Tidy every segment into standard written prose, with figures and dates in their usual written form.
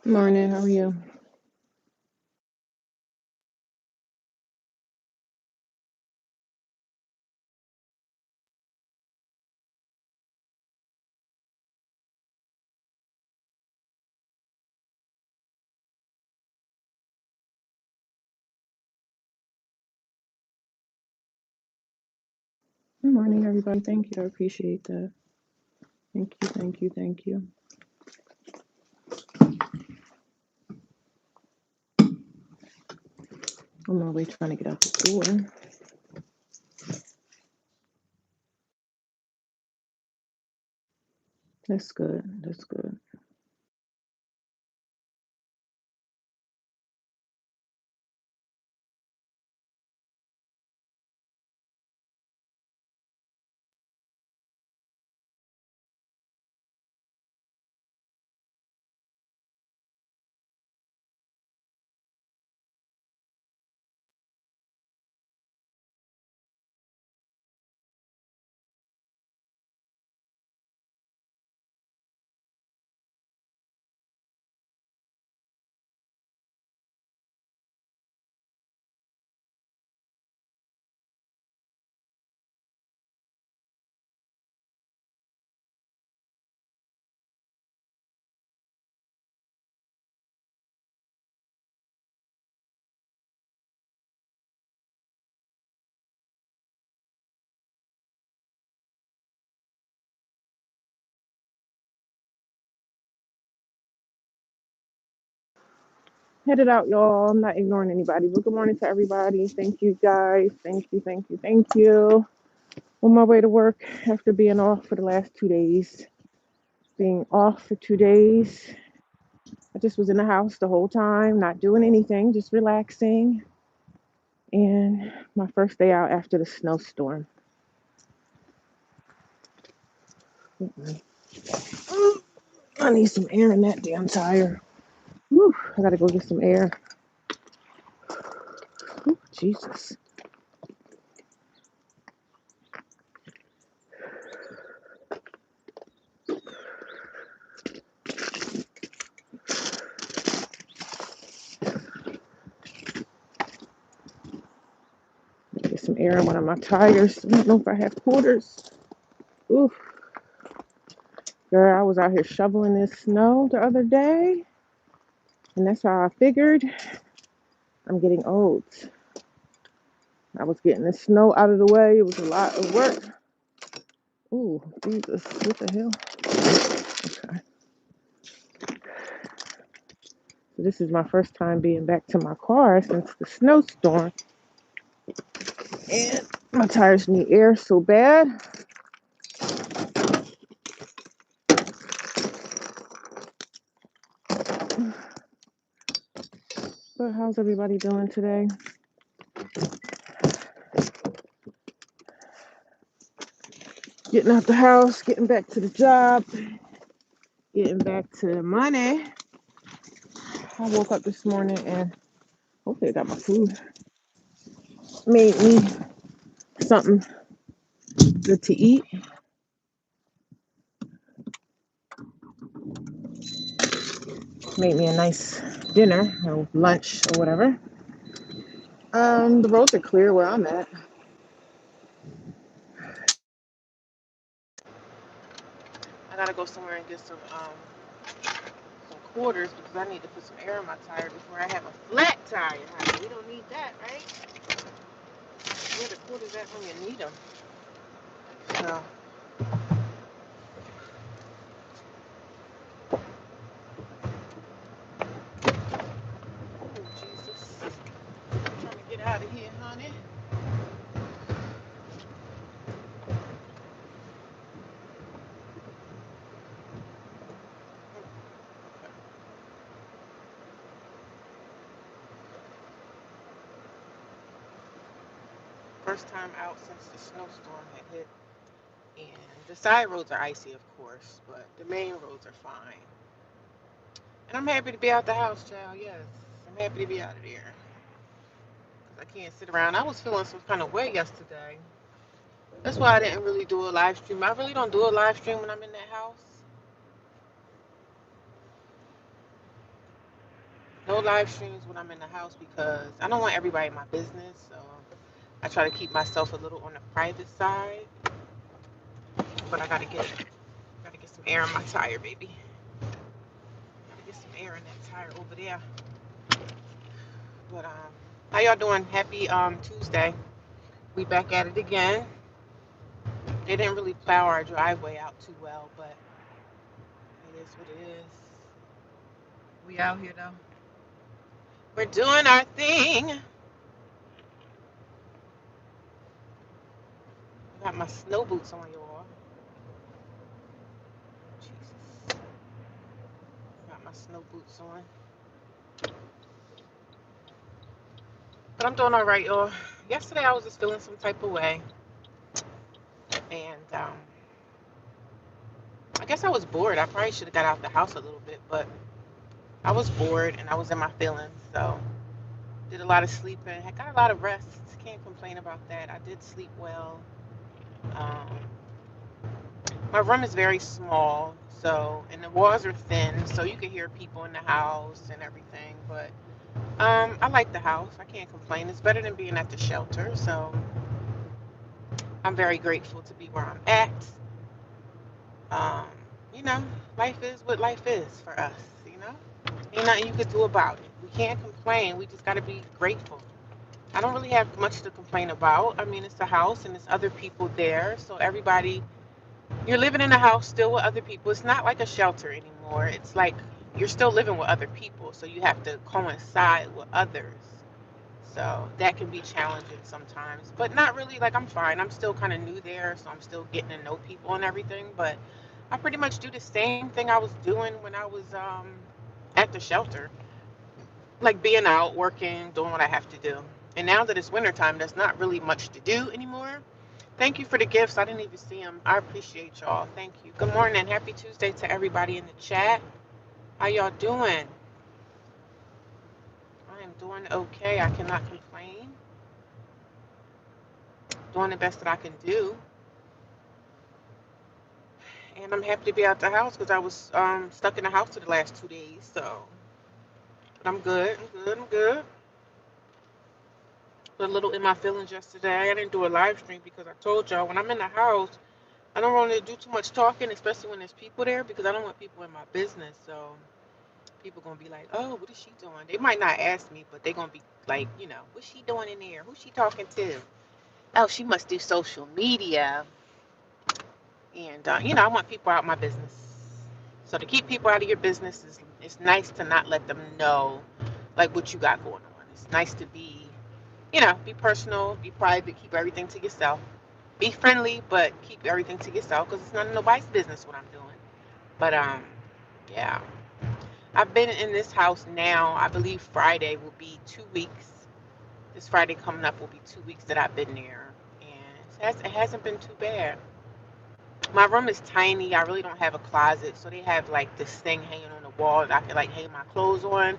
Morning, how are you? Good morning, everybody. Thank you. I appreciate that. Thank you, thank you, thank you. I'm on my way trying to get out the door. That's good. That's good. Headed out, y'all. I'm not ignoring anybody, but good morning to everybody. Thank you, guys. Thank you, thank you, thank you. On my way to work after being off for the last 2 days. Being off for 2 days. I just was in the house the whole time, not doing anything, just relaxing. And my first day out after the snowstorm. I need some air in that damn tire. Whew, I gotta go get some air. Whew, Jesus. Get some air in one of my tires. I don't know if I have quarters. Oof. Girl, I was out here shoveling this snow the other day, and that's how I figured I'm getting old. I was getting the snow out of the way. It was a lot of work. Ooh, Jesus, what the hell? Okay. So this is my first time being back to my car since the snowstorm. And my tires need air so bad. But how's everybody doing today? Getting out the house, getting back to the job, getting back to the money. I woke up this morning and hopefully I got my food. Made me something good to eat. Made me a nice dinner or lunch or whatever. The roads are clear where I'm at. I gotta go somewhere and get some quarters because I need to put some air in my tire before I have a flat tire. Honey. We don't need that, right? Where the quarters at when you need them? So, oh Jesus, I'm trying to get out of here, honey. First time out since the snowstorm had hit. And the side roads are icy, of course, but the main roads are fine. And I'm happy to be out the house, child. Yes, I'm happy to be out of there. 'Cause I can't sit around. I was feeling some kind of way yesterday. That's why I didn't really do a live stream. I really don't do a live stream when I'm in that house. No live streams when I'm in the house because I don't want everybody in my business. So I try to keep myself a little on the private side. But I gotta get some air in my tire, baby. Gotta get some air in that tire over there. But how y'all doing? Happy Tuesday. We back at it again. They didn't really plow our driveway out too well, but it is what it is. We out here though. We're doing our thing. I got my snow boots on, y'all. Jesus. I got my snow boots on. But I'm doing all right, y'all. Yesterday I was just feeling some type of way, and I guess I was bored. I probably should have got out the house a little bit, but I was bored and I was in my feelings, so did a lot of sleeping. I got a lot of rest. Can't complain about that. I did sleep well. Um, my room is very small, so and the walls are thin, so you can hear people in the house and everything. But I like the house. I can't complain. It's better than being at the shelter, so I'm very grateful to be where I'm at. Um, you know, life is what life is for us. You know, ain't nothing you could do about it. We can't complain. We just got to be grateful. I don't really have much to complain about. I mean, it's a house and there's other people there, so everybody. You're living in a house still with other people. It's not like a shelter anymore. It's like you're still living with other people, so you have to coincide with others. So that can be challenging sometimes, but not really. Like I'm fine. I'm still kind of new there, so I'm still getting to know people and everything. But I pretty much do the same thing I was doing when I was at the shelter, like being out, working, doing what I have to do. And now that it's wintertime, there's not really much to do anymore. Thank you for the gifts. I didn't even see them. I appreciate y'all. Thank you. Good morning. Happy Tuesday to everybody in the chat. How y'all doing? I am doing okay. I cannot complain. Doing the best that I can do. And I'm happy to be out the house because I was stuck in the house for the last 2 days. So, but I'm good. I'm good. I'm good. A little in my feelings yesterday. I didn't do a live stream because I told y'all when I'm in the house, I don't want to do too much talking, especially when there's people there because I don't want people in my business. So people gonna be like, "Oh, what is she doing?" They might not ask me, but they gonna be like, "What's she doing in there? Who's she talking to?" Oh, she must do social media, and I want people out of my business. So to keep people out of your business is it's nice to not let them know like what you got going on. It's nice to be personal, be private, keep everything to yourself. Be friendly, but keep everything to yourself because it's none of nobody's business what I'm doing. But yeah. I've been in this house now. I believe Friday will be 2 weeks. This Friday coming up will be 2 weeks that I've been there, and it hasn't been too bad. My room is tiny. I really don't have a closet, so they have like this thing hanging on the wall that I can like hang my clothes on.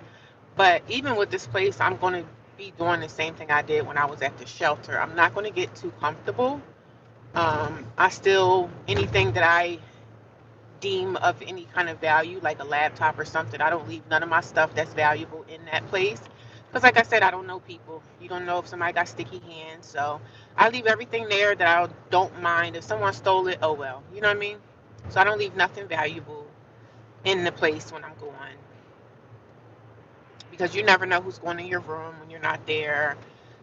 But even with this place, I'm going to be doing the same thing I did when I was at the shelter. I'm not going to get too comfortable. I still anything that I deem of any kind of value, like a laptop or something. I don't leave none of my stuff that's valuable in that place. Because, like I said, I don't know people. You don't know if somebody got sticky hands. So I leave everything there that I don't mind. If someone stole it, oh well. You know what I mean? So I don't leave nothing valuable in the place when I'm going. Because you never know who's going in your room when you're not there.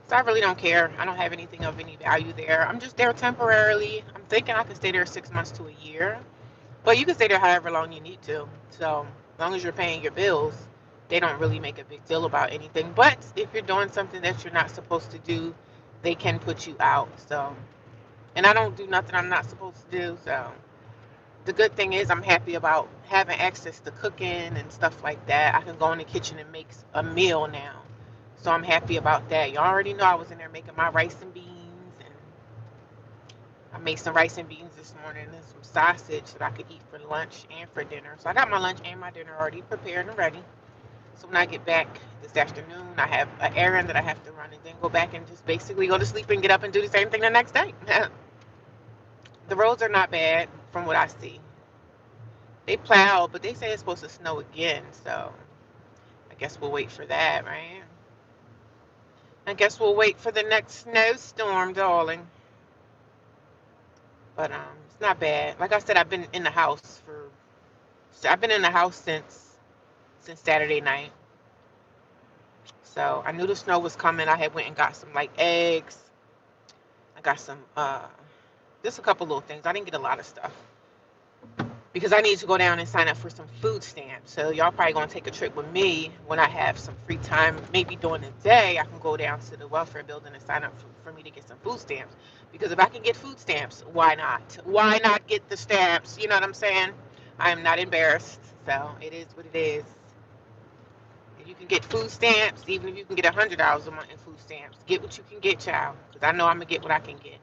So I really don't care. I don't have anything of any value there. I'm just there temporarily. I'm thinking I could stay there 6 months to a year. But you can stay there however long you need to. So as long as you're paying your bills, they don't really make a big deal about anything. But if you're doing something that you're not supposed to do, they can put you out. So, and I don't do nothing I'm not supposed to do. So the good thing is I'm happy about having access to cooking and stuff like that. I can go in the kitchen and make a meal now. So I'm happy about that. You already know I was in there making my rice and beans and I made some rice and beans this morning and some sausage that I could eat for lunch and for dinner. So I got my lunch and my dinner already prepared and ready. So when I get back this afternoon, I have an errand that I have to run and then go back and just basically go to sleep and get up and do the same thing the next day. The roads are not bad from what I see. They plow, but they say it's supposed to snow again. So I Guess we'll wait for that, right? I guess we'll wait for the next snowstorm, darling. But it's not bad. Like I said, I've been in the house since Saturday night. So I knew the snow was coming. I had went and got some like eggs. I got some just a couple little things. I didn't get a lot of stuff because I need to go down and sign up for some food stamps. So y'all probably gonna take a trip with me when I have some free time. Maybe during the day, I can go down to the welfare building and sign up for me to get some food stamps. Because if I can get food stamps, why not? Why not get the stamps? You know what I'm saying? I am not embarrassed. So it is what it is. If you can get food stamps, even if you can get $100 a month in food stamps, get what you can get, child. Because I know I'm gonna get what I can get.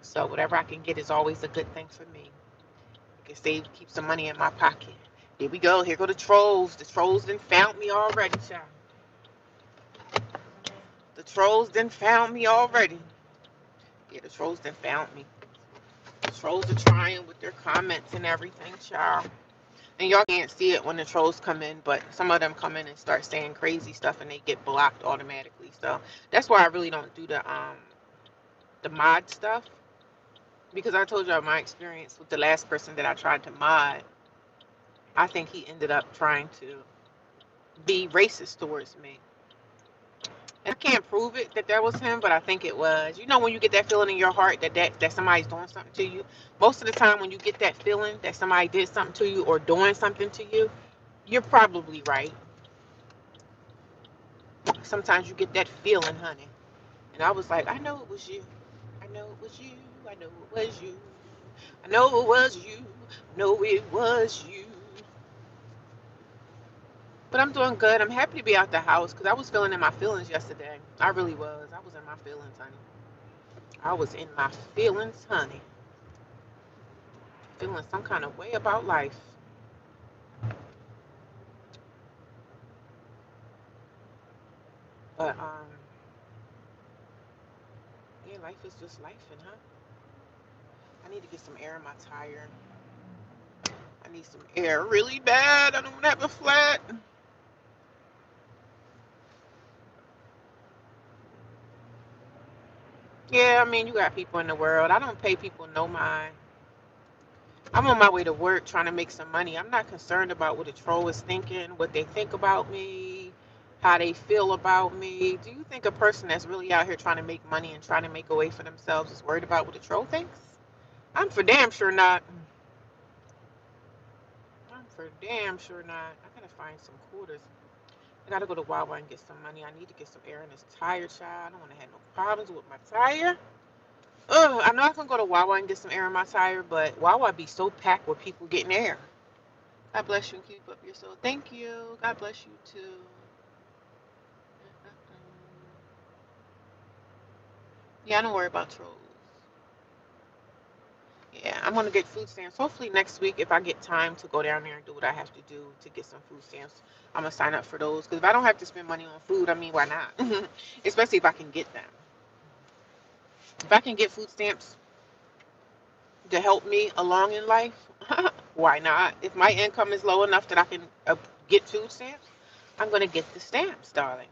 So whatever I can get is always a good thing for me. I can save, keep some money in my pocket. Here we go. Here go the trolls. The trolls done found me already, child. The trolls done found me already. Yeah, the trolls done found me. The trolls are trying with their comments and everything, child. And y'all can't see it when the trolls come in, but some of them come in and start saying crazy stuff and they get blocked automatically. So that's why I really don't do the mod stuff. Because I told y'all my experience with the last person that I tried to mod. I think he ended up trying to be racist towards me. And I can't prove it that was him, but I think it was. You know when you get that feeling in your heart that somebody's doing something to you? Most of the time when you get that feeling that somebody did something to you or doing something to you, you're probably right. Sometimes you get that feeling, honey. And I was like, I know it was you. I know it was you. I know it was you. I know it was you. I know it was you. But I'm doing good. I'm happy to be out the house because I was feeling in my feelings yesterday. I really was. I was in my feelings, honey. I was in my feelings, honey. Feeling some kind of way about life. But yeah, life is just life, and huh? I need to get some air in my tire. I need some air really bad. I don't have a flat. Yeah, I mean, you got people in the world. I don't pay people no mind. I'm on my way to work trying to make some money. I'm not concerned about what a troll is thinking, what they think about me, how they feel about me. Do you think a person that's really out here trying to make money and trying to make a way for themselves is worried about what a troll thinks? I'm for damn sure not. I'm for damn sure not. I gotta find some quarters. I gotta go to Wawa and get some money. I need to get some air in this tire, child. I don't want to have no problems with my tire. Ugh, I know I can go to Wawa and get some air in my tire, but Wawa be so packed with people getting air. God bless you and keep up your soul. Thank you. God bless you too. Yeah, I don't worry about trolls. Yeah, I'm gonna get food stamps. Hopefully next week, if I get time to go down there and do what I have to do to get some food stamps, I'm gonna sign up for those. Because if I don't have to spend money on food, I mean, why not? Especially if I can get them. If I can get food stamps to help me along in life, why not? If my income is low enough that I can get food stamps, I'm gonna get the stamps, darling.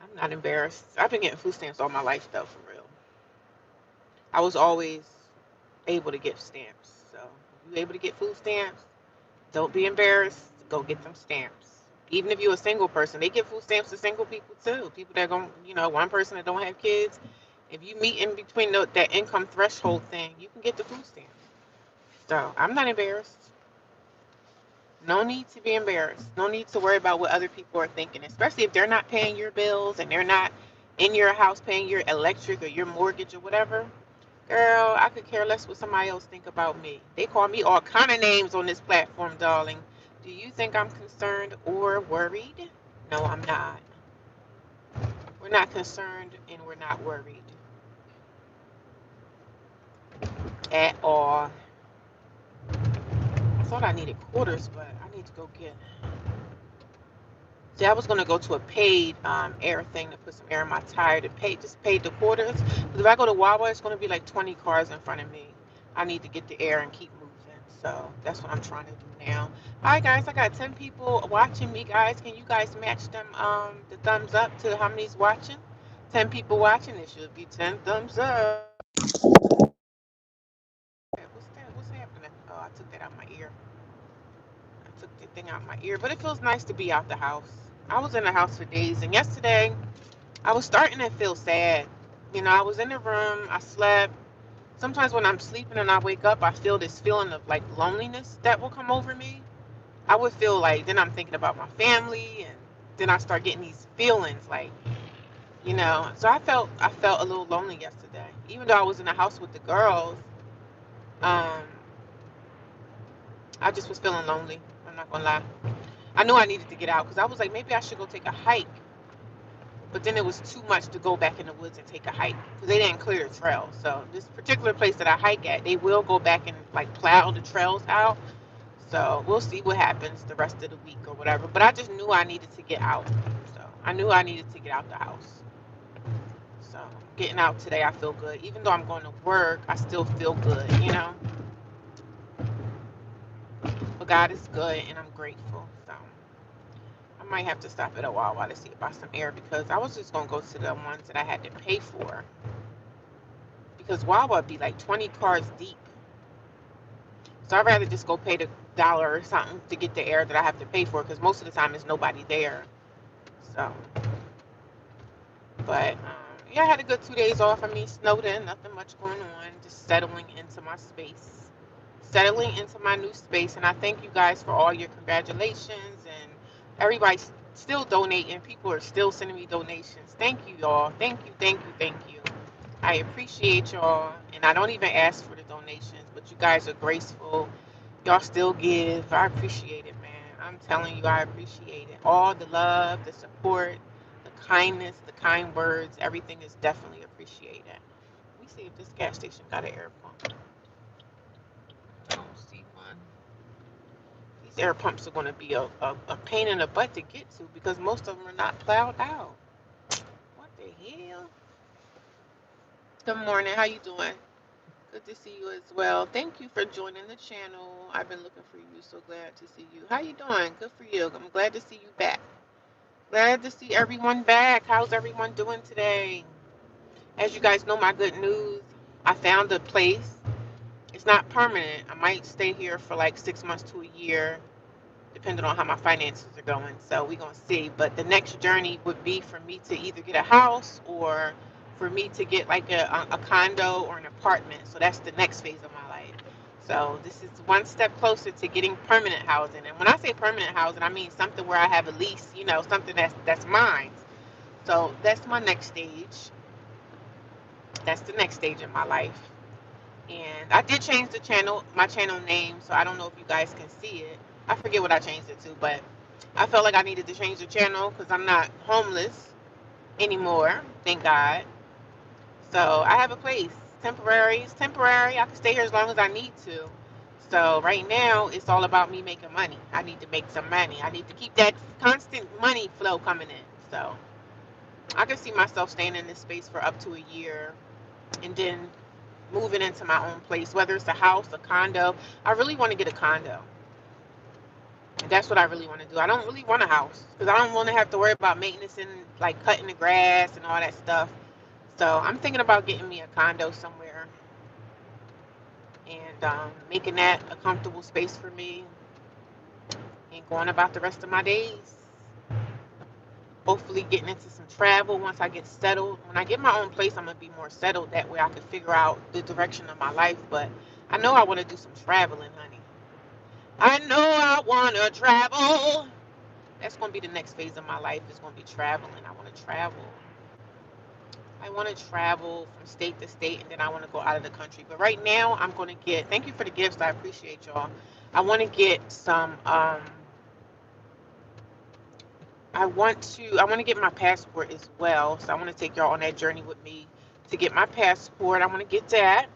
I'm not embarrassed. I've been getting food stamps all my life, though, for real. I was always able to get stamps. So if you're able to get food stamps, don't be embarrassed. Go get them stamps. Even if you're a single person, they give food stamps to single people too. People that don't, one person that don't have kids. If you meet in between that income threshold thing, you can get the food stamps. So I'm not embarrassed. No need to be embarrassed. No need to worry about what other people are thinking, especially if they're not paying your bills and they're not in your house paying your electric or your mortgage or whatever. Girl, I could care less what somebody else think about me. They call me all kind of names on this platform, darling. Do you think I'm concerned or worried? No, I'm not. We're not concerned and we're not worried at all. I thought I needed quarters, but I need to go get. See, I was gonna go to a paid air thing to put some air in my tire to pay just paid the quarters. Because if I go to Wawa, it's gonna be like 20 cars in front of me. I need to get the air and keep moving. So that's what I'm trying to do now. All right, guys, I got 10 people watching me, guys. Can you guys match them the thumbs up to how many's watching? 10 people watching. It should be 10 thumbs up. What's that? What's happening? Oh, I took that out my ear. I took the thing out my ear. But it feels nice to be out the house. I was in the house for days, and yesterday I was starting to feel sad. You know, I was in the room, I slept. Sometimes when I'm sleeping and I wake up, I feel this feeling of like loneliness that will come over me. I would feel like then I'm thinking about my family, and then I start getting these feelings like, so I felt a little lonely yesterday. Even though I was in the house with the girls, um, I just was feeling lonely. I'm not gonna lie. I knew I needed to get out because I was like, maybe I should go take a hike. But then it was too much to go back in the woods and take a hike because they didn't clear the trail. So this particular place that I hike at, they will go back and like plow the trails out. So we'll see what happens the rest of the week or whatever. But I just knew I needed to get out. So I knew I needed to get out the house. So getting out today, I feel good. Even though I'm going to work, I still feel good. But God is good and I'm grateful. So I might have to stop at a Wawa to see about some air because I was just going to go to the ones that I had to pay for. Because Wawa would be like 20 cars deep. So I'd rather just go pay the dollar or something to get the air that I have to pay for because most of the time there's nobody there. So, but yeah, I had a good 2 days off. I mean, snowed in, nothing much going on, just settling into my space, settling into my new space. And I thank you guys for all your congratulations and everybody's still donating. People are still sending me donations. Thank you, y'all. Thank you, thank you, thank you. I appreciate y'all, and I don't even ask for the donations, but you guys are graceful. Y'all still give. I appreciate it, man. I'm telling you, I appreciate it. All the love, the support, the kindness, the kind words, everything is definitely appreciated. Let me see if this gas station got an air pump. I don't see one. These air pumps are going to be a pain in the butt to get to because most of them are not plowed out. What the hell? Good morning. How you doing? Good to see you as well. Thank you for joining the channel. I've been looking for you. So glad to see you. How you doing? Good for you. I'm glad to see you back. Glad to see everyone back. How's everyone doing today? As you guys know, my good news, I found a place. It's not permanent. I might stay here for like 6 months to a year, depending on how my finances are going. So we're going to see. But the next journey would be for me to either get a house or for me to get like a condo or an apartment. So that's the next phase of my life. So this is one step closer to getting permanent housing. And when I say permanent housing, I mean something where I have a lease, something that's mine. So that's my next stage. That's the next stage in my life. And I did change the channel, my channel name, so I don't know if you guys can see it. I forget what I changed it to, but I felt like I needed to change the channel because I'm not homeless anymore, thank God. So I have a place, temporary. It's temporary. I can stay here as long as I need to. So right now, it's all about me making money. I need to make some money. I need to keep that constant money flow coming in. So I can see myself staying in this space for up to a year and then moving into my own place, whether it's a house, a condo. I really want to get a condo. That's what I really want to do. I don't really want a house because I don't want to have to worry about maintenance and like cutting the grass and all that stuff. So I'm thinking about getting me a condo somewhere and making that a comfortable space for me and going about the rest of my days. Hopefully getting into some travel once I get settled. When I get my own place, I'm gonna be more settled. That way I can figure out the direction of my life. But I know I want to do some traveling, honey. I know I want to travel. That's going to be the next phase of my life is going to be traveling. I want to travel. I want to travel from state to state and then I want to go out of the country. But right now, I'm going to get, thank you for the gifts. I appreciate y'all. I want to get some, I want to get my passport as well. So I want to take y'all on that journey with me to get my passport. I want to get that.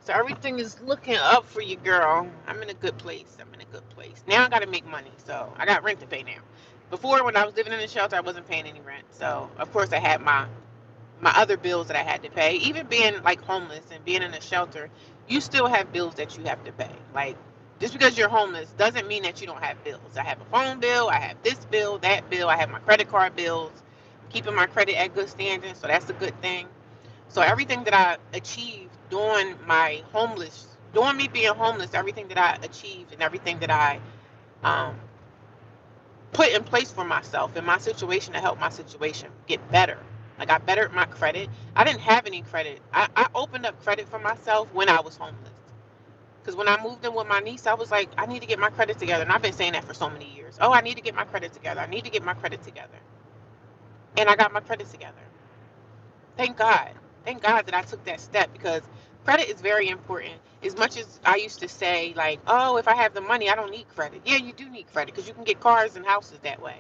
So everything is looking up for you, girl. I'm in a good place. I'm in a good place. Now I got to make money. So I got rent to pay now. Before, when I was living in the shelter, I wasn't paying any rent. So of course I had my other bills that I had to pay. Even being like homeless and being in a shelter, you still have bills that you have to pay. Like, just because you're homeless doesn't mean that you don't have bills. I have a phone bill, I have this bill, that bill, I have my credit card bills. I'm keeping my credit at good standing, so that's a good thing. So everything that I achieved during me being homeless, everything that I achieved and everything that I um, put in place for myself in my situation to help my situation get better. Like, I bettered my credit. I didn't have any credit. I opened up credit for myself when I was homeless. Because when I moved in with my niece, I was like, I need to get my credit together. And I've been saying that for so many years. Oh, I need to get my credit together. I need to get my credit together. And I got my credit together. Thank God. Thank God that I took that step, because credit is very important. As much as I used to say, like, oh, if I have the money, I don't need credit. Yeah, you do need credit, because you can get cars and houses that way.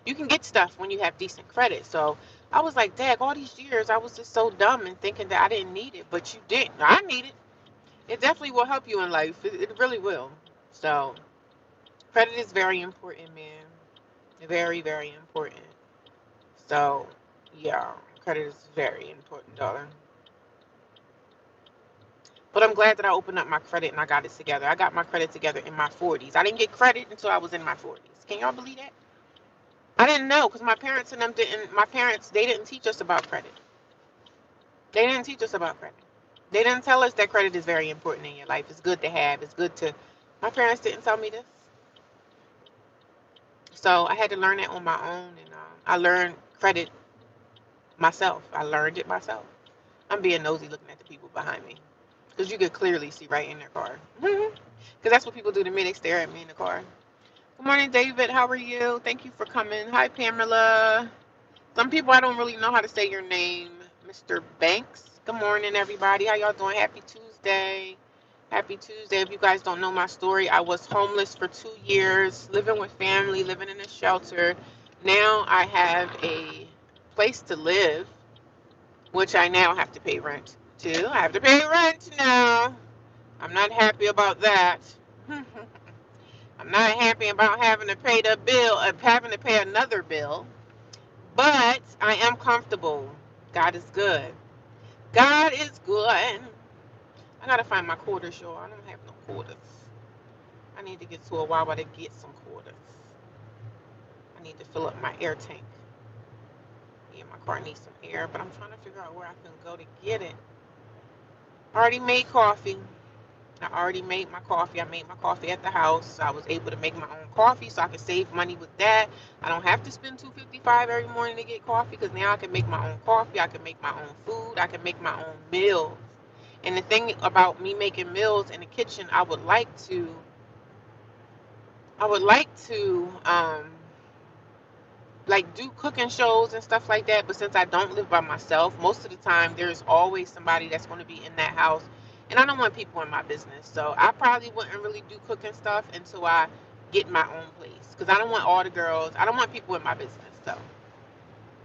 You can get stuff when you have decent credit. So I was like, Dad, all these years I was just so dumb and thinking that I didn't need it, but you didn't. I need it. It definitely will help you in life. It really will. So credit is very important, man. Very, very important. So yeah, credit is very important, darling. But I'm glad that I opened up my credit and I got it together. I got my credit together in my 40s. I didn't get credit until I was in my 40s. Can y'all believe that? I didn't know, because my parents and them didn't. My parents, they didn't teach us about credit. They didn't teach us about credit. They didn't tell us that credit is very important in your life. It's good to have. It's good to. My parents didn't tell me this. So I had to learn it on my own, and I learned credit myself. I learned it myself. I'm being nosy looking at the people behind me, because you could clearly see right in their car. Because that's what people do to me. They stare at me in the car. Good morning, David. How are you? Thank you for coming. Hi, Pamela. Some people, I don't really know how to say your name. Mr. Banks. Good morning, everybody. How y'all doing? Happy Tuesday. Happy Tuesday. If you guys don't know my story, I was homeless for 2 years, living with family, living in a shelter. Now I have a place to live, which I now have to pay rent to. I have to pay rent now. I'm not happy about that. I'm not happy about having to pay the bill, having to pay another bill, but I am comfortable. God is good. God is good. I gotta find my quarters, y'all. I don't have no quarters. I need to get to a Wawa to get some quarters. I need to fill up my air tank. Yeah, my car needs some air, but I'm trying to figure out where I can go to get it. I already made coffee. I already made my coffee. I made my coffee at the house. I was able to make my own coffee, so I could save money with that. I don't have to spend $2.55 every morning to get coffee, because now I can make my own coffee. I can make my own food. I can make my own meals. And the thing about me making meals in the kitchen, I would like to like do cooking shows and stuff like that. But since I don't live by myself, most of the time there's always somebody that's going to be in that house, and I don't want people in my business. So I probably wouldn't really do cooking stuff until I get my own place, because I don't want all the girls. I don't want people in my business. So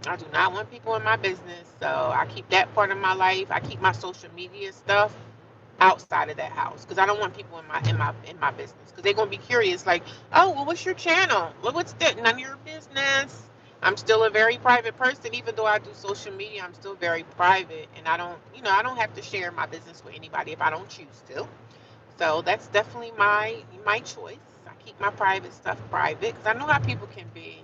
I do not want people in my business. So I keep that part of my life. I keep my social media stuff outside of that house, because I don't want people in my business, because they're gonna be curious, like, oh, well, what's your channel? Look, what's that? None of your business. I'm still a very private person, even though I do social media. I'm still very private, and I don't have to share my business with anybody if I don't choose to. So that's definitely my choice. I keep my private stuff private, because I know how people can be.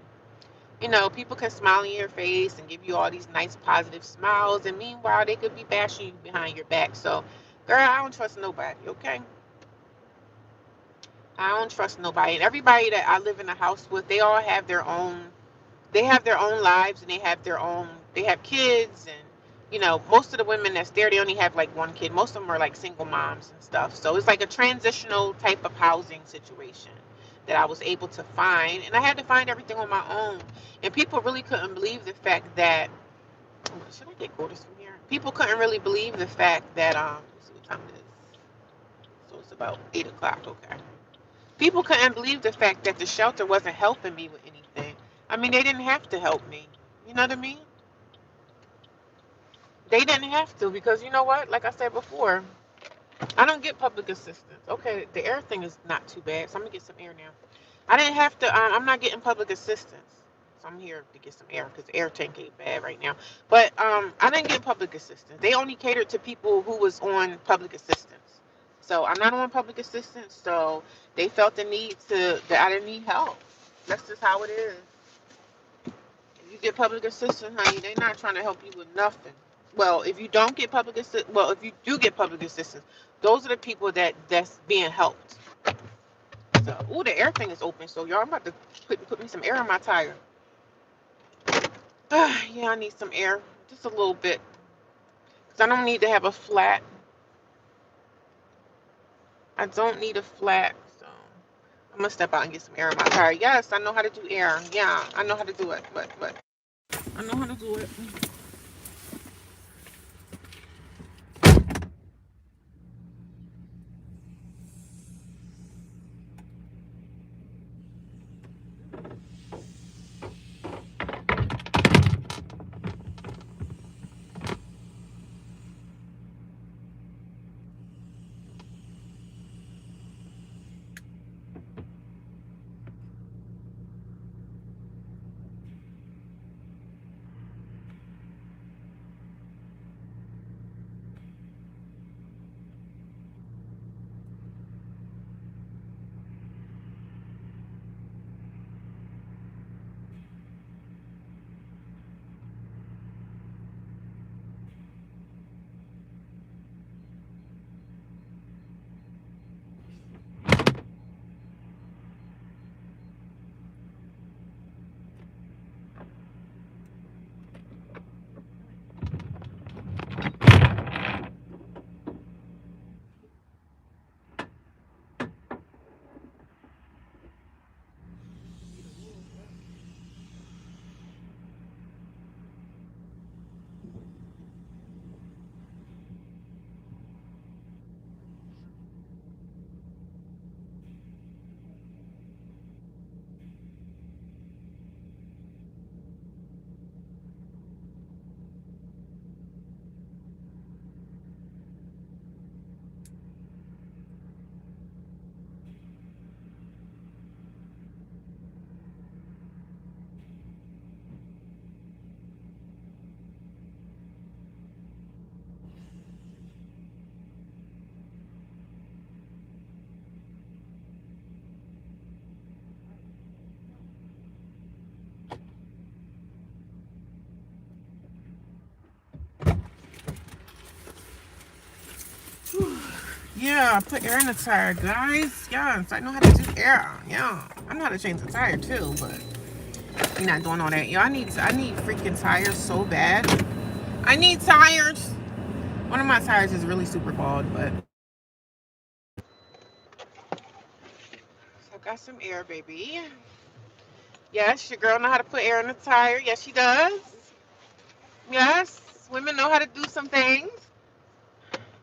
People can smile in your face and give you all these nice positive smiles, and meanwhile they could be bashing you behind your back. So, girl, I don't trust nobody, okay? I don't trust nobody. And everybody that I live in a house with, they have their own lives, and they have kids, and most of the women that's there, they only have like one kid. Most of them are like single moms and stuff. So it's like a transitional type of housing situation that I was able to find, and I had to find everything on my own. And people really couldn't believe the fact that, should I get quarters from here? People couldn't really believe the fact that let's see what time it is. So it's about 8 o'clock. Okay. People couldn't believe the fact that the shelter wasn't helping me with anything. I mean, they didn't have to help me. You know what I mean? They didn't have to, because you know what? Like I said before, I don't get public assistance. Okay, the air thing is not too bad, so I'm gonna get some air now. I didn't have to. I'm not getting public assistance, so I'm here to get some air, because the air tank ain't bad right now. But I didn't get public assistance. They only catered to people who was on public assistance. So I'm not on public assistance. So they felt the need that I didn't need help. That's just how it is. If you get public assistance, honey, they're not trying to help you with nothing. Well, if you don't get public assistance, well, if you do get public assistance, those are the people that's being helped. So, ooh, the air thing is open. So, y'all, I'm about to put me some air in my tire. Yeah, I need some air, just a little bit, because I don't need to have a flat. I don't need a flat, so I'm gonna step out and get some air in my tire. Yes, I know how to do air. Yeah, I know how to do it. But I know how to do it. Yeah, put air in the tire, guys. Yes, I know how to do air. Yeah, I know how to change the tire too, but you're not doing all that. Yo, I need freaking tires so bad. I need tires. One of my tires is really super bald, but so I got some air, baby. Yes, your girl know how to put air in the tire. Yes, she does. Yes, women know how to do some things.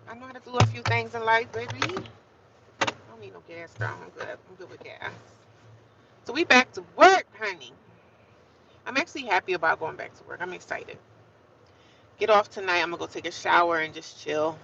I know how to do a few things in life, baby. I don't need no gas, girl. I'm good. I'm good with gas. So we back to work, honey. I'm actually happy about going back to work. I'm excited. Get off tonight. I'm gonna go take a shower and just chill.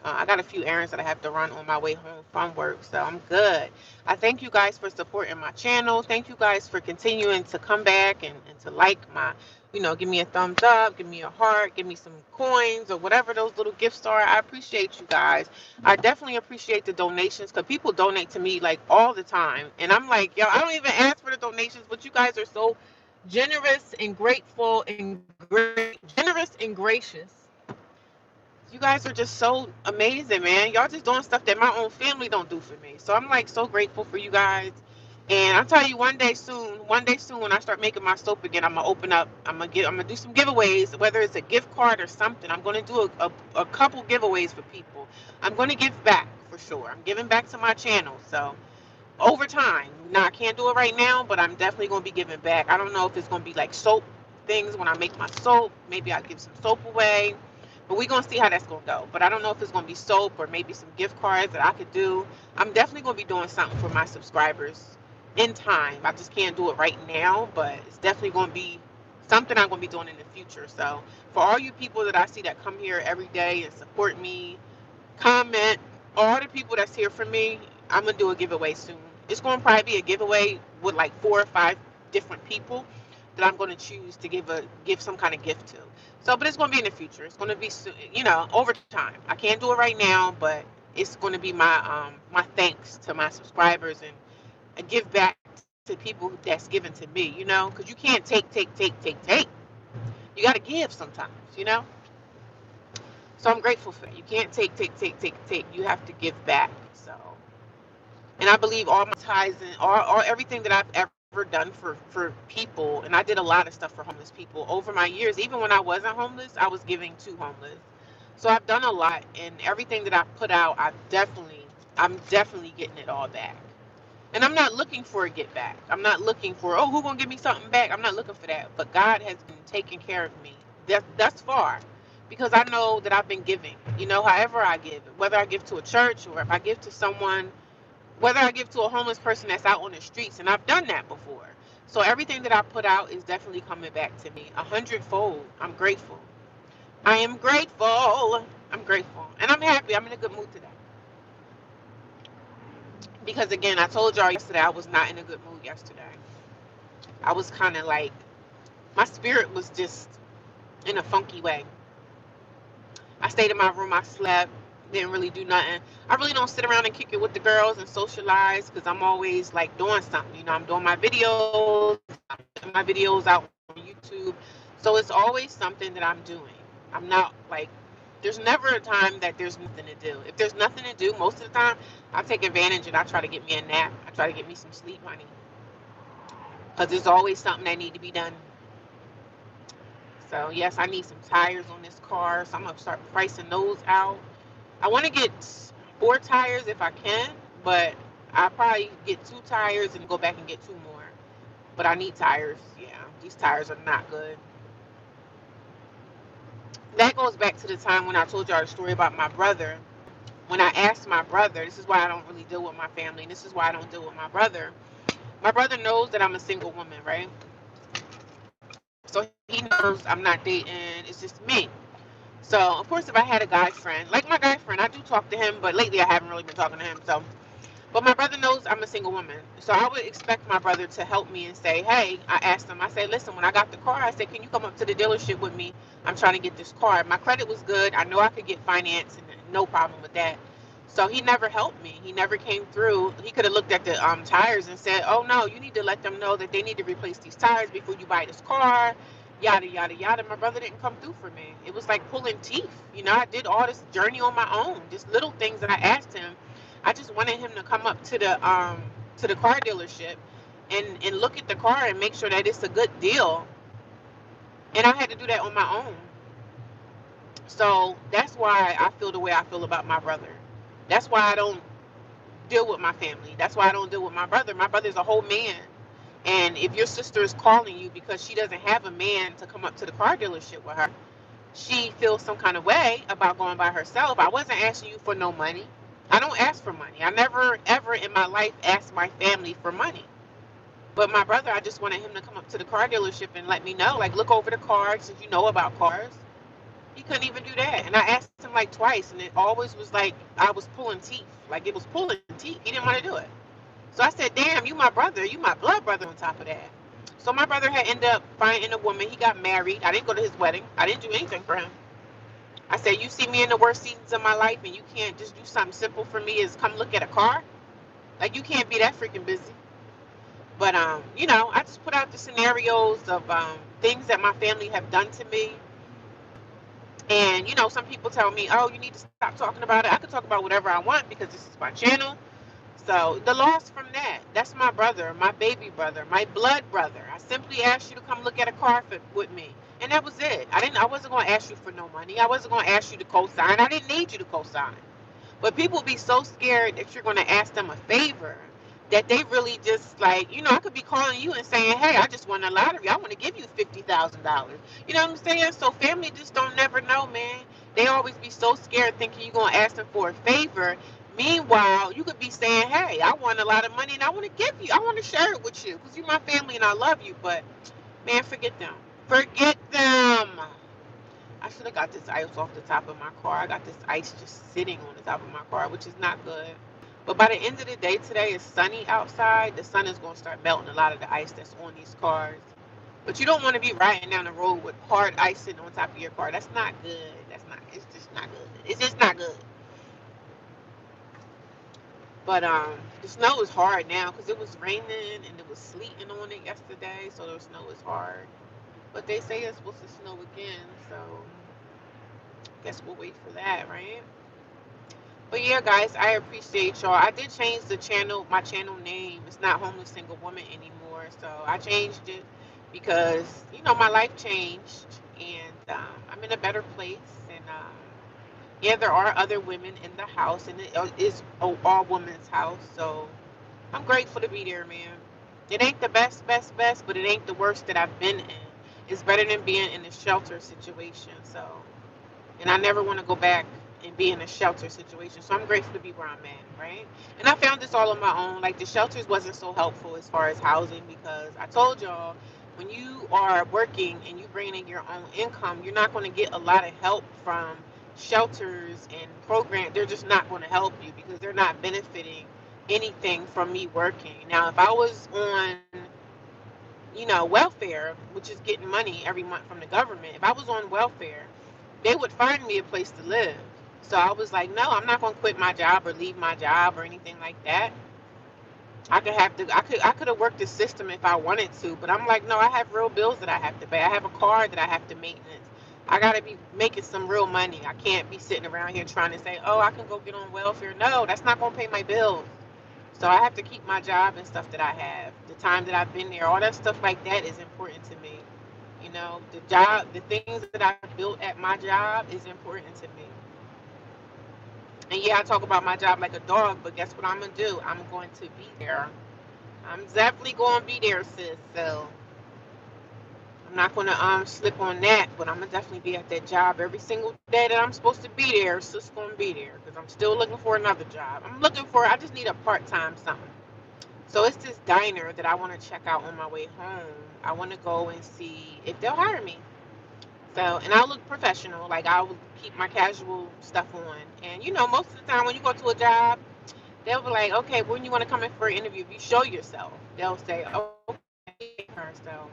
I got a few errands that I have to run on my way home from work, so I'm good. I thank you guys for supporting my channel. Thank you guys for continuing to come back and to like my, give me a thumbs up, give me a heart, give me some coins or whatever those little gifts are. I appreciate you guys. I definitely appreciate the donations because people donate to me like all the time, and I'm like, yo, I don't even ask for the donations, but you guys are so generous and grateful and generous and gracious. You guys are just so amazing, man. Y'all just doing stuff that my own family don't do for me. So I'm like so grateful for you guys. And I'll tell you one day soon when I start making my soap again, I'm gonna open up, I'm gonna do some giveaways, whether it's a gift card or something. I'm gonna do a couple giveaways for people. I'm gonna give back for sure. I'm giving back to my channel. So over time. Now I can't do it right now, but I'm definitely gonna be giving back. I don't know if it's gonna be like soap things when I make my soap. Maybe I'll give some soap away. But we're gonna see how that's gonna go. But I don't know if it's gonna be soap or maybe some gift cards that I could do. I'm definitely gonna be doing something for my subscribers in time. I just can't do it right now, but it's definitely gonna be something I'm gonna be doing in the future. So for all you people that I see that come here every day and support me, comment, all the people that's here for me, I'm gonna do a giveaway soon. It's gonna probably be a giveaway with like 4 or 5 different people that I'm gonna choose to give some kind of gift to. So, but it's gonna be in the future. It's gonna be soon, over time. I can't do it right now, but it's going to be my thanks to my subscribers, and give back to people that's given to me, because you can't take. You got to give sometimes. So I'm grateful for that. You can't take. You have to give back. So, and I believe all my ties and all everything that I've ever done for people, and I did a lot of stuff for homeless people over my years. Even when I wasn't homeless, I was giving to homeless. So I've done a lot, and everything that I've put out, I'm definitely getting it all back. And I'm not looking for a get back. I'm not looking for, oh, who gonna give me something back? I'm not looking for that. But God has been taking care of me thus far, because I know that I've been giving. However I give, whether I give to a church or if I give to someone, whether I give to a homeless person that's out on the streets, and I've done that before. So everything that I put out is definitely coming back to me a hundredfold. I'm grateful. I am grateful. I'm grateful, and I'm happy. I'm in a good mood today. Because again, I told y'all yesterday I was not in a good mood yesterday. I was kind of like, my spirit was just in a funky way. I stayed in my room, I slept, didn't really do nothing. I really don't sit around and kick it with the girls and socialize because I'm always like doing something. I'm doing my videos, I'm putting my videos out on YouTube. So it's always something that I'm doing. I'm not like, there's never a time that there's nothing to do. If there's nothing to do, most of the time, I take advantage and I try to get me a nap. I try to get me some sleep, honey. Because there's always something that need to be done. So yes, I need some tires on this car. So I'm gonna start pricing those out. I want to get 4 tires if I can, but I probably get 2 tires and go back and get 2 more. But I need tires. Yeah, these tires are not good. That goes back to the time when I told y'all the story about my brother. When I asked my brother, this is why I don't really deal with my family, and this is why I don't deal with my brother. My brother knows that I'm a single woman, right? So he knows I'm not dating. It's just me. So, of course, if I had a guy friend, like my guy friend, I do talk to him, but lately I haven't really been talking to him. So, but my brother knows I'm a single woman. So I would expect my brother to help me and say, hey, I asked him, I said, listen, when I got the car, I said, can you come up to the dealership with me? I'm trying to get this car. My credit was good. I know I could get finance and no problem with that. So he never helped me. He never came through. He could have looked at the tires and said, oh, no, you need to let them know that they need to replace these tires before you buy this car, yada, yada, yada. My brother didn't come through for me. It was like pulling teeth. I did all this journey on my own, just little things that I asked him. I just wanted him to come up to the car dealership and look at the car and make sure that it's a good deal. And I had to do that on my own. So that's why I feel the way I feel about my brother. That's why I don't deal with my family. That's why I don't deal with my brother. My brother's a whole man. And if your sister is calling you because she doesn't have a man to come up to the car dealership with her, she feels some kind of way about going by herself. I wasn't asking you for no money. I don't ask for money. I never, ever in my life asked my family for money. But my brother, I just wanted him to come up to the car dealership and let me know, like, look over the car since you know about cars. He couldn't even do that. And I asked him like twice, and it always was like I was pulling teeth. Like it was pulling teeth. He didn't want to do it. So I said, damn, you my brother. You my blood brother on top of that. So my brother had ended up finding a woman. He got married. I didn't go to his wedding. I didn't do anything for him. I said, you see me in the worst seasons of my life and you can't just do something simple for me is come look at a car? Like you can't be that freaking busy. But I just put out the scenarios of things that my family have done to me. And some people tell me, oh, you need to stop talking about it. I can talk about whatever I want because this is my channel. So the loss from that's my brother, my baby brother, my blood brother. I simply asked you to come look at a car with me. And that was it. I wasn't going to ask you for no money. I wasn't going to ask you to co-sign. I didn't need you to co-sign. But people be so scared that you're going to ask them a favor that they really just like, I could be calling you and saying, hey, I just won a lottery. I want to give you $50,000. You know what I'm saying? So family just don't never know, man. They always be so scared thinking you're going to ask them for a favor. Meanwhile, you could be saying, hey, I won a lot of money and I want to give you. I want to share it with you because you're my family and I love you. But, man, forget them. Forget them. I should have got this ice off the top of my car. I got this ice just sitting on the top of my car, which is not good. But by the end of the day today, it's sunny outside. The sun is going to start melting a lot of the ice that's on these cars. But you don't want to be riding down the road with hard ice sitting on top of your car. That's not good. It's just not good. It's just not good. But the snow is hard now because it was raining and it was sleeting on it yesterday, so the snow is hard. But they say it's supposed to snow again, so guess we'll wait for that, right? But yeah, guys, I appreciate y'all. I did change the channel, my channel name. It's not Homeless Single Woman anymore, so I changed it because my life changed and I'm in a better place. And yeah, there are other women in the house, and it is a all women's house, so I'm grateful to be there, man. It ain't the best, but it ain't the worst that I've been in. It's better than being in a shelter situation. So, and I never want to go back and be in a shelter situation. So I'm grateful to be where I'm at, right? And I found this all on my own. Like the shelters wasn't so helpful as far as housing because I told y'all when you are working and you bring in your own income, you're not going to get a lot of help from shelters and programs. They're just not going to help you because they're not benefiting anything from me working. Now, if I was on welfare, which is getting money every month from the government, if I was on welfare, they would find me a place to live. So I was like, no, I'm not going to quit my job or leave my job or anything like that. I could have worked the system if I wanted to, but I'm like, no, I have real bills that I have to pay. I have a car that I have to maintenance. I got to be making some real money. I can't be sitting around here trying to say, oh, I can go get on welfare. No, that's not going to pay my bills. So I have to keep my job and stuff that I have. The time that I've been there, all that stuff like that is important to me. The job, the things that I built at my job is important to me. And yeah, I talk about my job like a dog, but guess what I'm gonna do? I'm going to be there. I'm definitely going to be there, sis. So I'm not gonna slip on that, but I'm gonna definitely be at that job every single day that I'm supposed to be there. Sis gonna be there because I'm still looking for another job. I just need a part time something. So it's this diner that I want to check out on my way home. I want to go and see if they'll hire me. So, and I'll look professional. Like I'll keep my casual stuff on. And most of the time when you go to a job, they'll be like, okay, when you want to come in for an interview, if you show yourself, they'll say, okay, we take her. So,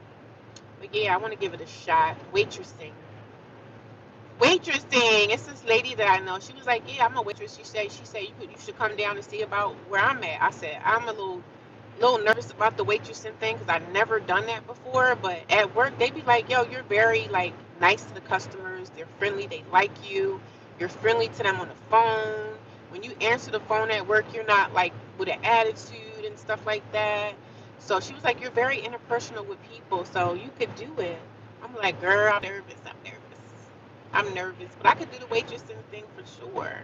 but yeah, I want to give it a shot. Waitressing. It's this lady that I know. She was like, "Yeah, I'm a waitress." She said you should come down and see about where I'm at. I said, I'm a little nervous about the waitressing thing because I've never done that before. But at work, they be like, "Yo, you're very like nice to the customers. They're friendly. They like you. You're friendly to them on the phone. When you answer the phone at work, you're not like with an attitude and stuff like that." So she was like, "You're very interpersonal with people, so you could do it." I'm like, "Girl, I'm nervous, but I could do the waitressing thing for sure.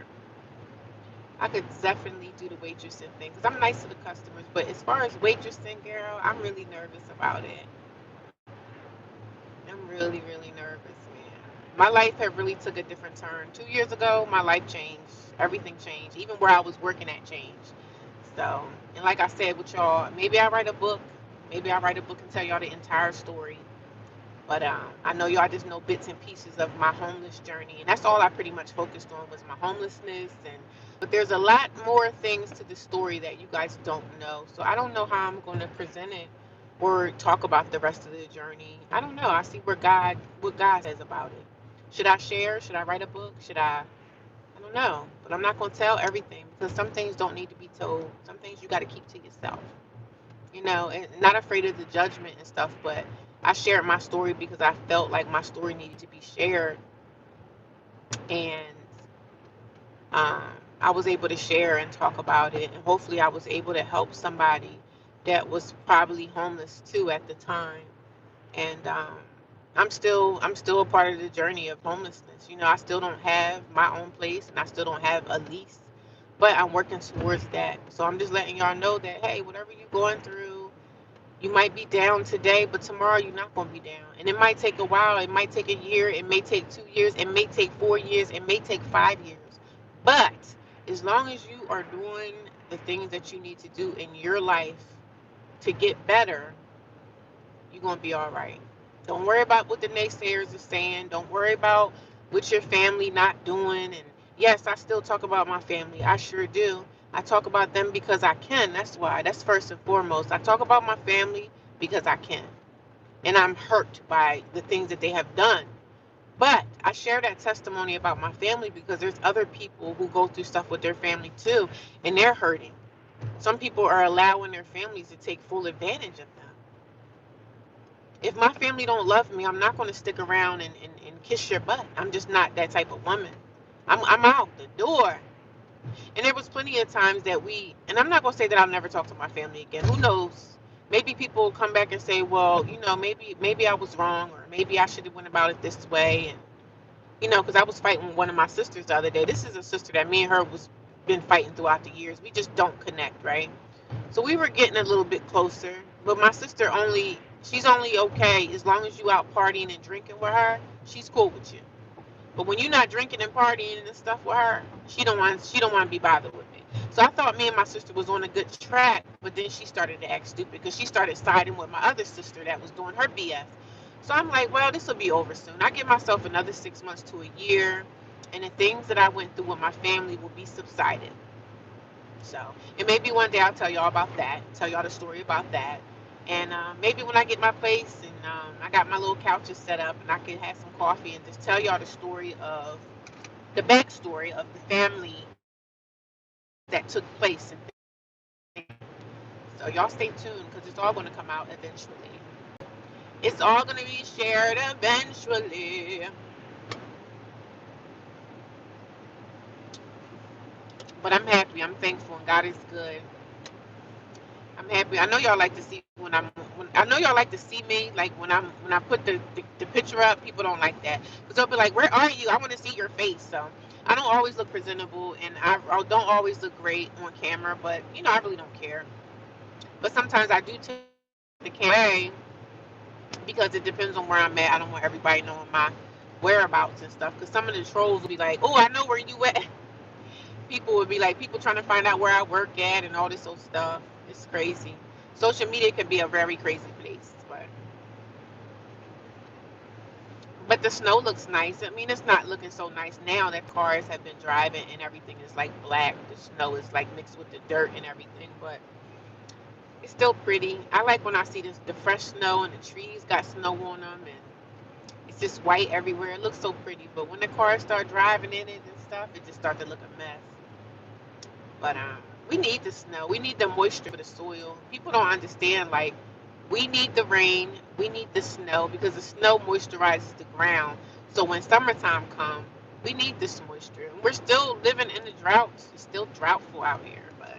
I could definitely do the waitressing thing because I'm nice to the customers. But as far as waitressing, girl, I'm really nervous about it. I'm really, really nervous, man. My life had really took a different turn. 2 years ago, my life changed. Everything changed. Even where I was working at changed. So, and like I said with y'all, maybe I write a book. Maybe I write a book and tell y'all the entire story. But I know y'all just know bits and pieces of my homeless journey, and that's all I pretty much focused on was my homelessness. And but there's a lot more things to the story that you guys don't know. So I don't know how I'm going to present it or talk about the rest of the journey. I don't know. I see what God says about it. Should I share? Should I write a book? Should I? I don't know. But I'm not going to tell everything because some things don't need to be told. Some things you got to keep to yourself, and not afraid of the judgment and stuff, but I shared my story because I felt like my story needed to be shared. And um, I was able to share and talk about it. And hopefully, I was able to help somebody that was probably homeless too at the time. And I'm still a part of the journey of homelessness. I still don't have my own place and I still don't have a lease, but I'm working towards that. So I'm just letting y'all know that, hey, whatever you're going through, you might be down today, but tomorrow you're not going to be down. And it might take a while. It might take a year. It may take 2 years. It may take 4 years. It may take 5 years. But as long as you are doing the things that you need to do in your life to get better, you're going to be all right. Don't worry about what the naysayers are saying. Don't worry about what your family not doing. And yes, I still talk about my family. I sure do. I talk about them because I can. That's why. That's first and foremost. I talk about my family because I can. And I'm hurt by the things that they have done. But I share that testimony about my family because there's other people who go through stuff with their family too, and they're hurting. Some people are allowing their families to take full advantage of them. If my family don't love me, I'm not going to stick around and kiss your butt. I'm just not that type of woman. I'm out the door. And there was plenty of times that and I'm not going to say that I'll never talk to my family again. Who knows? Maybe people will come back and say, well, maybe I was wrong, or maybe I should have went about it this way. And, because I was fighting with one of my sisters the other day. This is a sister that me and her was been fighting throughout the years. We just don't connect, right? So we were getting a little bit closer, but my sister she's only okay as long as you out partying and drinking with her. She's cool with you. But when you're not drinking and partying and stuff with her, she don't want to be bothered with me. So I thought me and my sister was on a good track, but then she started to act stupid because she started siding with my other sister that was doing her BS. So I'm like, well, this will be over soon. I give myself another 6 months to a year, and the things that I went through with my family will be subsided. So, and maybe one day I'll tell y'all about that, tell y'all the story about that. And maybe when I get my place and I got my little couches set up and I can have some coffee and just tell y'all the backstory of the family that took place. So y'all stay tuned because it's all going to come out eventually. It's all going to be shared eventually. But I'm happy. I'm thankful, and God is good. I'm happy. I know y'all like to see I know y'all like to see me like when I put the picture up. People don't like that because they'll be like, "Where are you? I want to see your face." So I don't always look presentable, and I don't always look great on camera. But I really don't care. But sometimes I do take the camera because it depends on where I'm at. I don't want everybody knowing my whereabouts and stuff. Because some of the trolls will be like, "Oh, I know where you at." People would be like, people trying to find out where I work at and all this old stuff. It's crazy. Social media can be a very crazy place, but the snow looks nice. I mean, it's not looking so nice now that cars have been driving and everything is like black. The snow is like mixed with the dirt and everything, but it's still pretty. I like when I see the fresh snow and the trees got snow on them and it's just white everywhere. It looks so pretty. But when the cars start driving in it and stuff, it just starts to look a mess. But we need the snow. We need the moisture for the soil. People don't understand. Like, we need the rain. We need the snow because the snow moisturizes the ground. So when summertime comes, we need this moisture. And we're still living in the droughts. It's still droughtful out here, but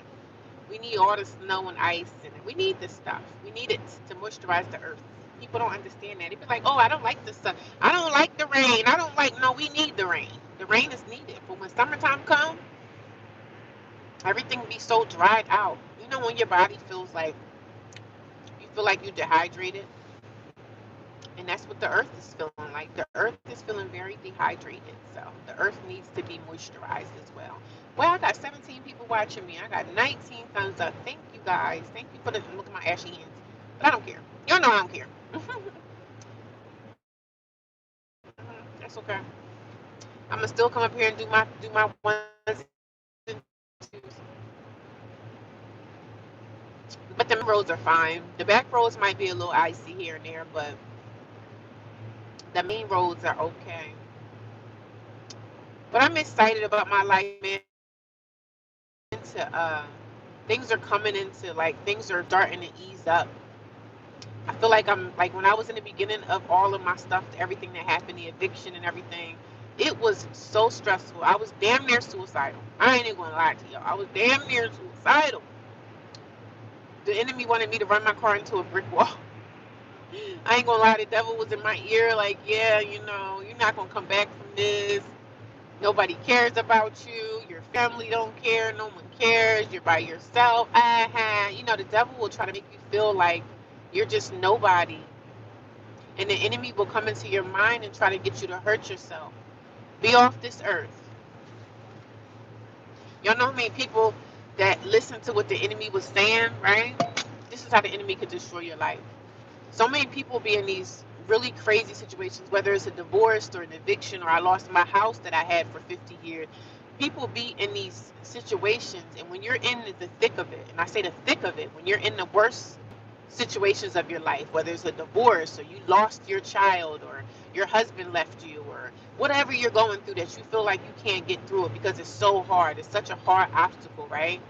we need all the snow and ice, and we need this stuff. We need it to moisturize the earth. People don't understand that. They be like, "Oh, I don't like the sun. I don't like the rain. I don't like." No, we need the rain. The rain is needed. But when summertime comes, everything be so dried out. When your body feels like you feel like you're dehydrated, and that's what the earth is feeling like. The earth is feeling very dehydrated, so the earth needs to be moisturized as well. Well, I got 17 people watching me. I got 19 thumbs up. Thank you guys. Thank you for the look at my ashy hands. But I don't care. Y'all know I don't care. That's okay. I'm gonna still come up here and do my ones and twos. But the main roads are fine. The back roads might be a little icy here and there, but the main roads are okay. But I'm excited about my life, man. Into things are coming into like things are starting to ease up. I feel like I'm like when I was in the beginning of all of my stuff, everything that happened, the eviction and everything. It was so stressful. I was damn near suicidal. I ain't even gonna lie to y'all. I was damn near suicidal. The enemy wanted me to run my car into a brick wall. I ain't gonna lie, the devil was in my ear, like, yeah, you're not gonna come back from this. Nobody cares about you. Your family don't care. No one cares. You're by yourself. The devil will try to make you feel like you're just nobody. And the enemy will come into your mind and try to get you to hurt yourself. Be off this earth. Y'all know how many people that listen to what the enemy was saying, right? This is how the enemy could destroy your life. So many people be in these really crazy situations, whether it's a divorce or an eviction or I lost my house that I had for 50 years. People be in these situations, and when you're in the thick of it, and I say the thick of it, when you're in the worst situations of your life, whether it's a divorce or you lost your child or your husband left you or whatever you're going through that you feel like you can't get through it because it's so hard. It's such a hard obstacle, right?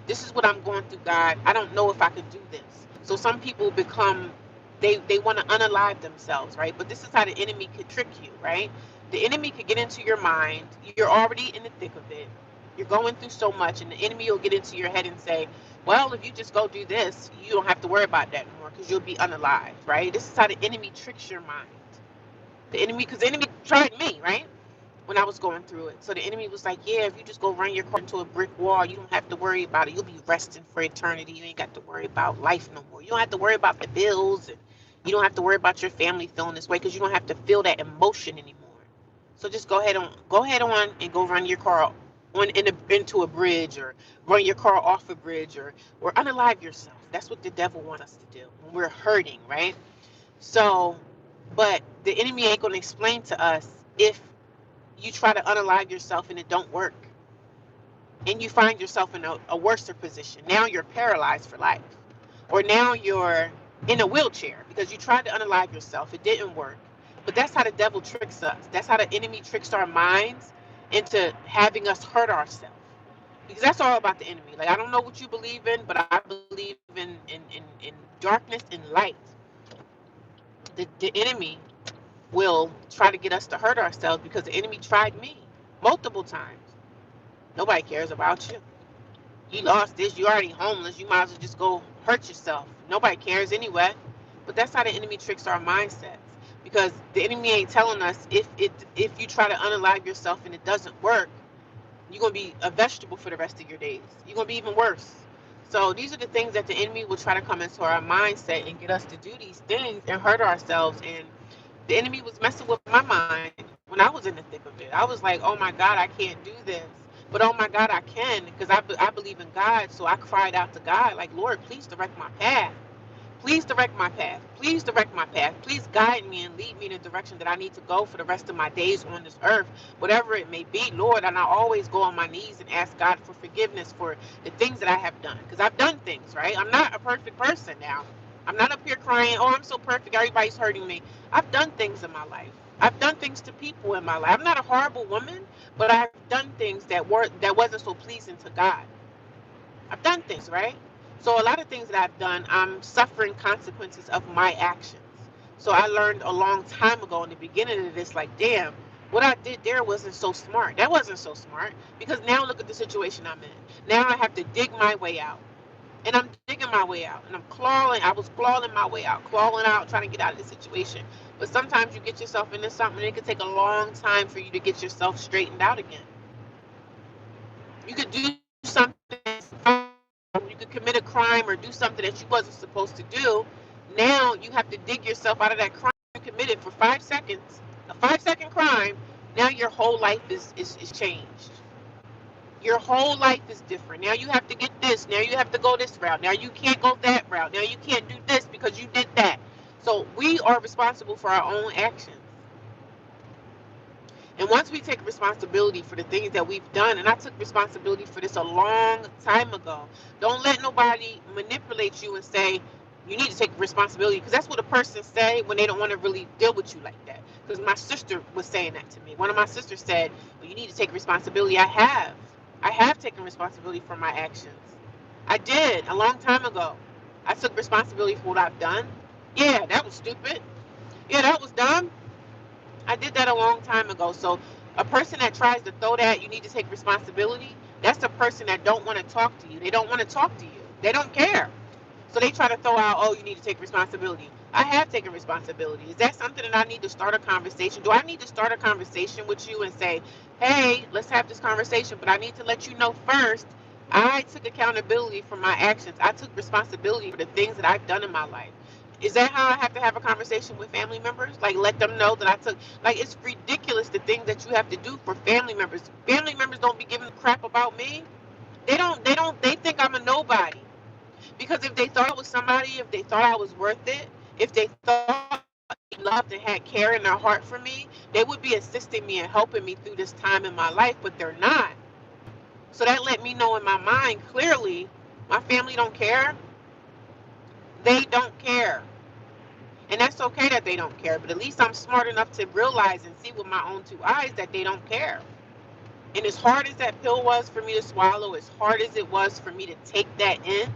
This is what I'm going through, God. I don't know if I can do this. So some people become, they want to unalive themselves, right? But this is how the enemy could trick you, right? The enemy could get into your mind. You're already in the thick of it. You're going through so much, and the enemy will get into your head and say, well, if you just go do this, you don't have to worry about that anymore because you'll be unalive, right? This is how the enemy tricks your mind. The enemy, because the enemy tried me, right? When I was going through it. So the enemy was like, yeah, if you just go run your car into a brick wall, you don't have to worry about it. You'll be resting for eternity. You ain't got to worry about life no more. You don't have to worry about the bills, and you don't have to worry about your family feeling this way because you don't have to feel that emotion anymore. So just go ahead on and go run your car into a bridge, or run your car off a bridge, or unalive yourself. That's what the devil wants us to do when we're hurting, right? So, but the enemy ain't going to explain to us if you try to unalive yourself and it don't work, and you find yourself in a worse position. Now you're paralyzed for life, or now you're in a wheelchair because you tried to unalive yourself, it didn't work. But that's how the devil tricks us. That's how the enemy tricks our minds into having us hurt ourselves, because that's all about the enemy. Like, I don't know what you believe in, but I believe in darkness and light. The enemy will try to get us to hurt ourselves, because the enemy tried me multiple times. Nobody cares about you. You lost this. You already homeless. You might as well just go hurt yourself. Nobody cares anyway. But that's how the enemy tricks our mindsets. Because the enemy ain't telling us, if you try to unalive yourself and it doesn't work, you're gonna be a vegetable for the rest of your days. You're gonna be even worse. So these are the things that the enemy will try to come into our mindset and get us to do these things and hurt ourselves. And the enemy was messing with my mind when I was in the thick of it. I was like, oh my God, I can't do this. But oh my God, I can, because I believe in God. So I cried out to God, like, Lord, please direct my path. Please direct my path. Please direct my path. Please guide me and lead me in the direction that I need to go for the rest of my days on this earth, whatever it may be, Lord. And I always go on my knees and ask God for forgiveness for the things that I have done, because I've done things, right? I'm not a perfect person now. I'm not up here crying, oh, I'm so perfect, everybody's hurting me. I've done things in my life. I've done things to people in my life. I'm not a horrible woman, but I've done things that wasn't so pleasing to God. I've done things, right? So a lot of things that I've done, I'm suffering consequences of my actions. So I learned a long time ago in the beginning of this, like, damn, what I did there wasn't so smart. That wasn't so smart, because now look at the situation I'm in. Now I have to dig my way out. And I'm digging my way out. And I'm clawing. I was clawing my way out, clawing out, trying to get out of the situation. But sometimes you get yourself into something, and it can take a long time for you to get yourself straightened out again. You could do something you could commit a crime or do something that you wasn't supposed to do. Now you have to dig yourself out of that crime you committed for 5 seconds, a 5 second crime. Now your whole life is changed. Your whole life is different. Now you have to get this. Now you have to go this route. Now you can't go that route. Now you can't do this because you did that. So we are responsible for our own actions. And once we take responsibility for the things that we've done, and I took responsibility for this a long time ago. Don't let nobody manipulate you and say you need to take responsibility, because that's what a person say when they don't want to really deal with you like that. Because my sister was saying that to me. One of my sisters said, well, you need to take responsibility. I have taken responsibility for my actions. I did a long time ago. I took responsibility for what I've done. Yeah, that was stupid. Yeah, that was dumb. I did that a long time ago. So a person that tries to throw that you need to take responsibility, that's a person that don't want to talk to you. They don't want to talk to you. They don't care. So they try to throw out, oh, you need to take responsibility. I have taken responsibility. Is that something that I need to start a conversation? Do I need to start a conversation with you and say, hey, let's have this conversation, but I need to let you know first, I took accountability for my actions. I took responsibility for the things that I've done in my life. Is that how I have a conversation with family members? Like, let them know that I took, like, it's ridiculous the things that you have to do for family members. Family members don't be giving a crap about me. They think I'm a nobody. Because if they thought I was somebody, if they thought I was worth it, if they thought they loved and had care in their heart for me, they would be assisting me and helping me through this time in my life, but they're not. So that let me know in my mind clearly, my family don't care. They don't care. And that's okay that they don't care, but at least I'm smart enough to realize and see with my own two eyes that they don't care. And as hard as that pill was for me to swallow, as hard as it was for me to take that in,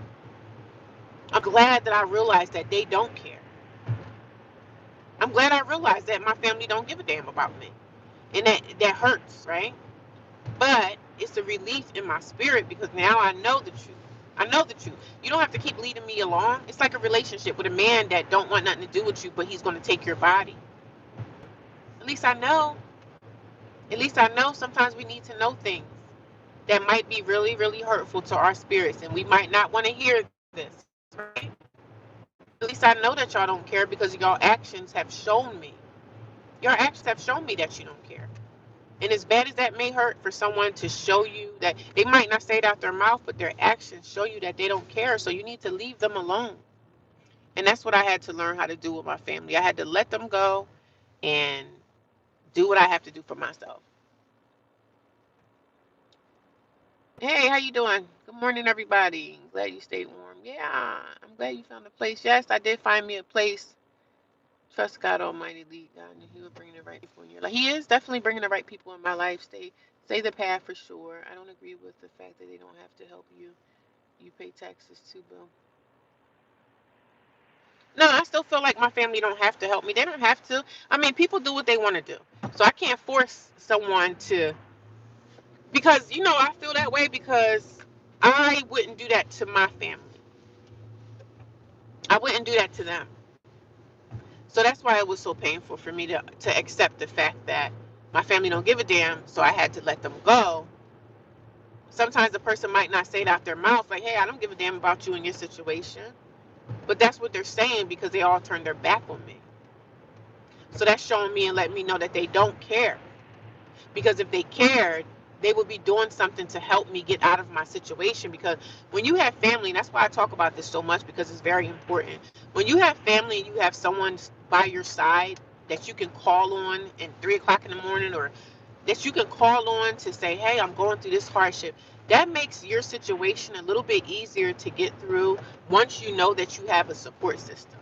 I'm glad that I realized that they don't care. I'm glad I realized that my family don't give a damn about me. And that hurts, right? But it's a relief in my spirit because now I know the truth. I know the truth. You don't have to keep leading me along. It's like a relationship with a man that don't want nothing to do with you, but he's going to take your body. At least I know. At least I know sometimes we need to know things that might be really, really hurtful to our spirits, and we might not want to hear this, right? But at least I know that y'all don't care because your actions have shown me. Your actions have shown me that you don't care. And as bad as that may hurt for someone to show you that they might not say it out their mouth, but their actions show you that they don't care. So you need to leave them alone. And that's what I had to learn how to do with my family. I had to let them go and do what I have to do for myself. Hey, how you doing? Good morning, everybody. Glad you stayed warm. Yeah, I'm glad you found a place. Yes, I did find me a place. Trust God Almighty, lead God, and He will bring the right people in your life. He is definitely bringing the right people in my life. Stay the path for sure. I don't agree with the fact that they don't have to help you. You pay taxes too, Bill. No, I still feel like my family don't have to help me. They don't have to. I mean, people do what they want to do. So I can't force someone to, because, I feel that way because I wouldn't do that to my family. I wouldn't do that to them. So that's why it was so painful for me to accept the fact that my family don't give a damn, so I had to let them go. Sometimes the person might not say it out their mouth, like, hey, I don't give a damn about you and your situation. But that's what they're saying because they all turned their back on me. So that's showing me and letting me know that they don't care. Because if they cared, they would be doing something to help me get out of my situation. Because when you have family, and that's why I talk about this so much because it's very important. When you have family and you have someone by your side that you can call on at 3 o'clock in the morning, or that you can call on to say, hey, I'm going through this hardship, that makes your situation a little bit easier to get through once you know that you have a support system.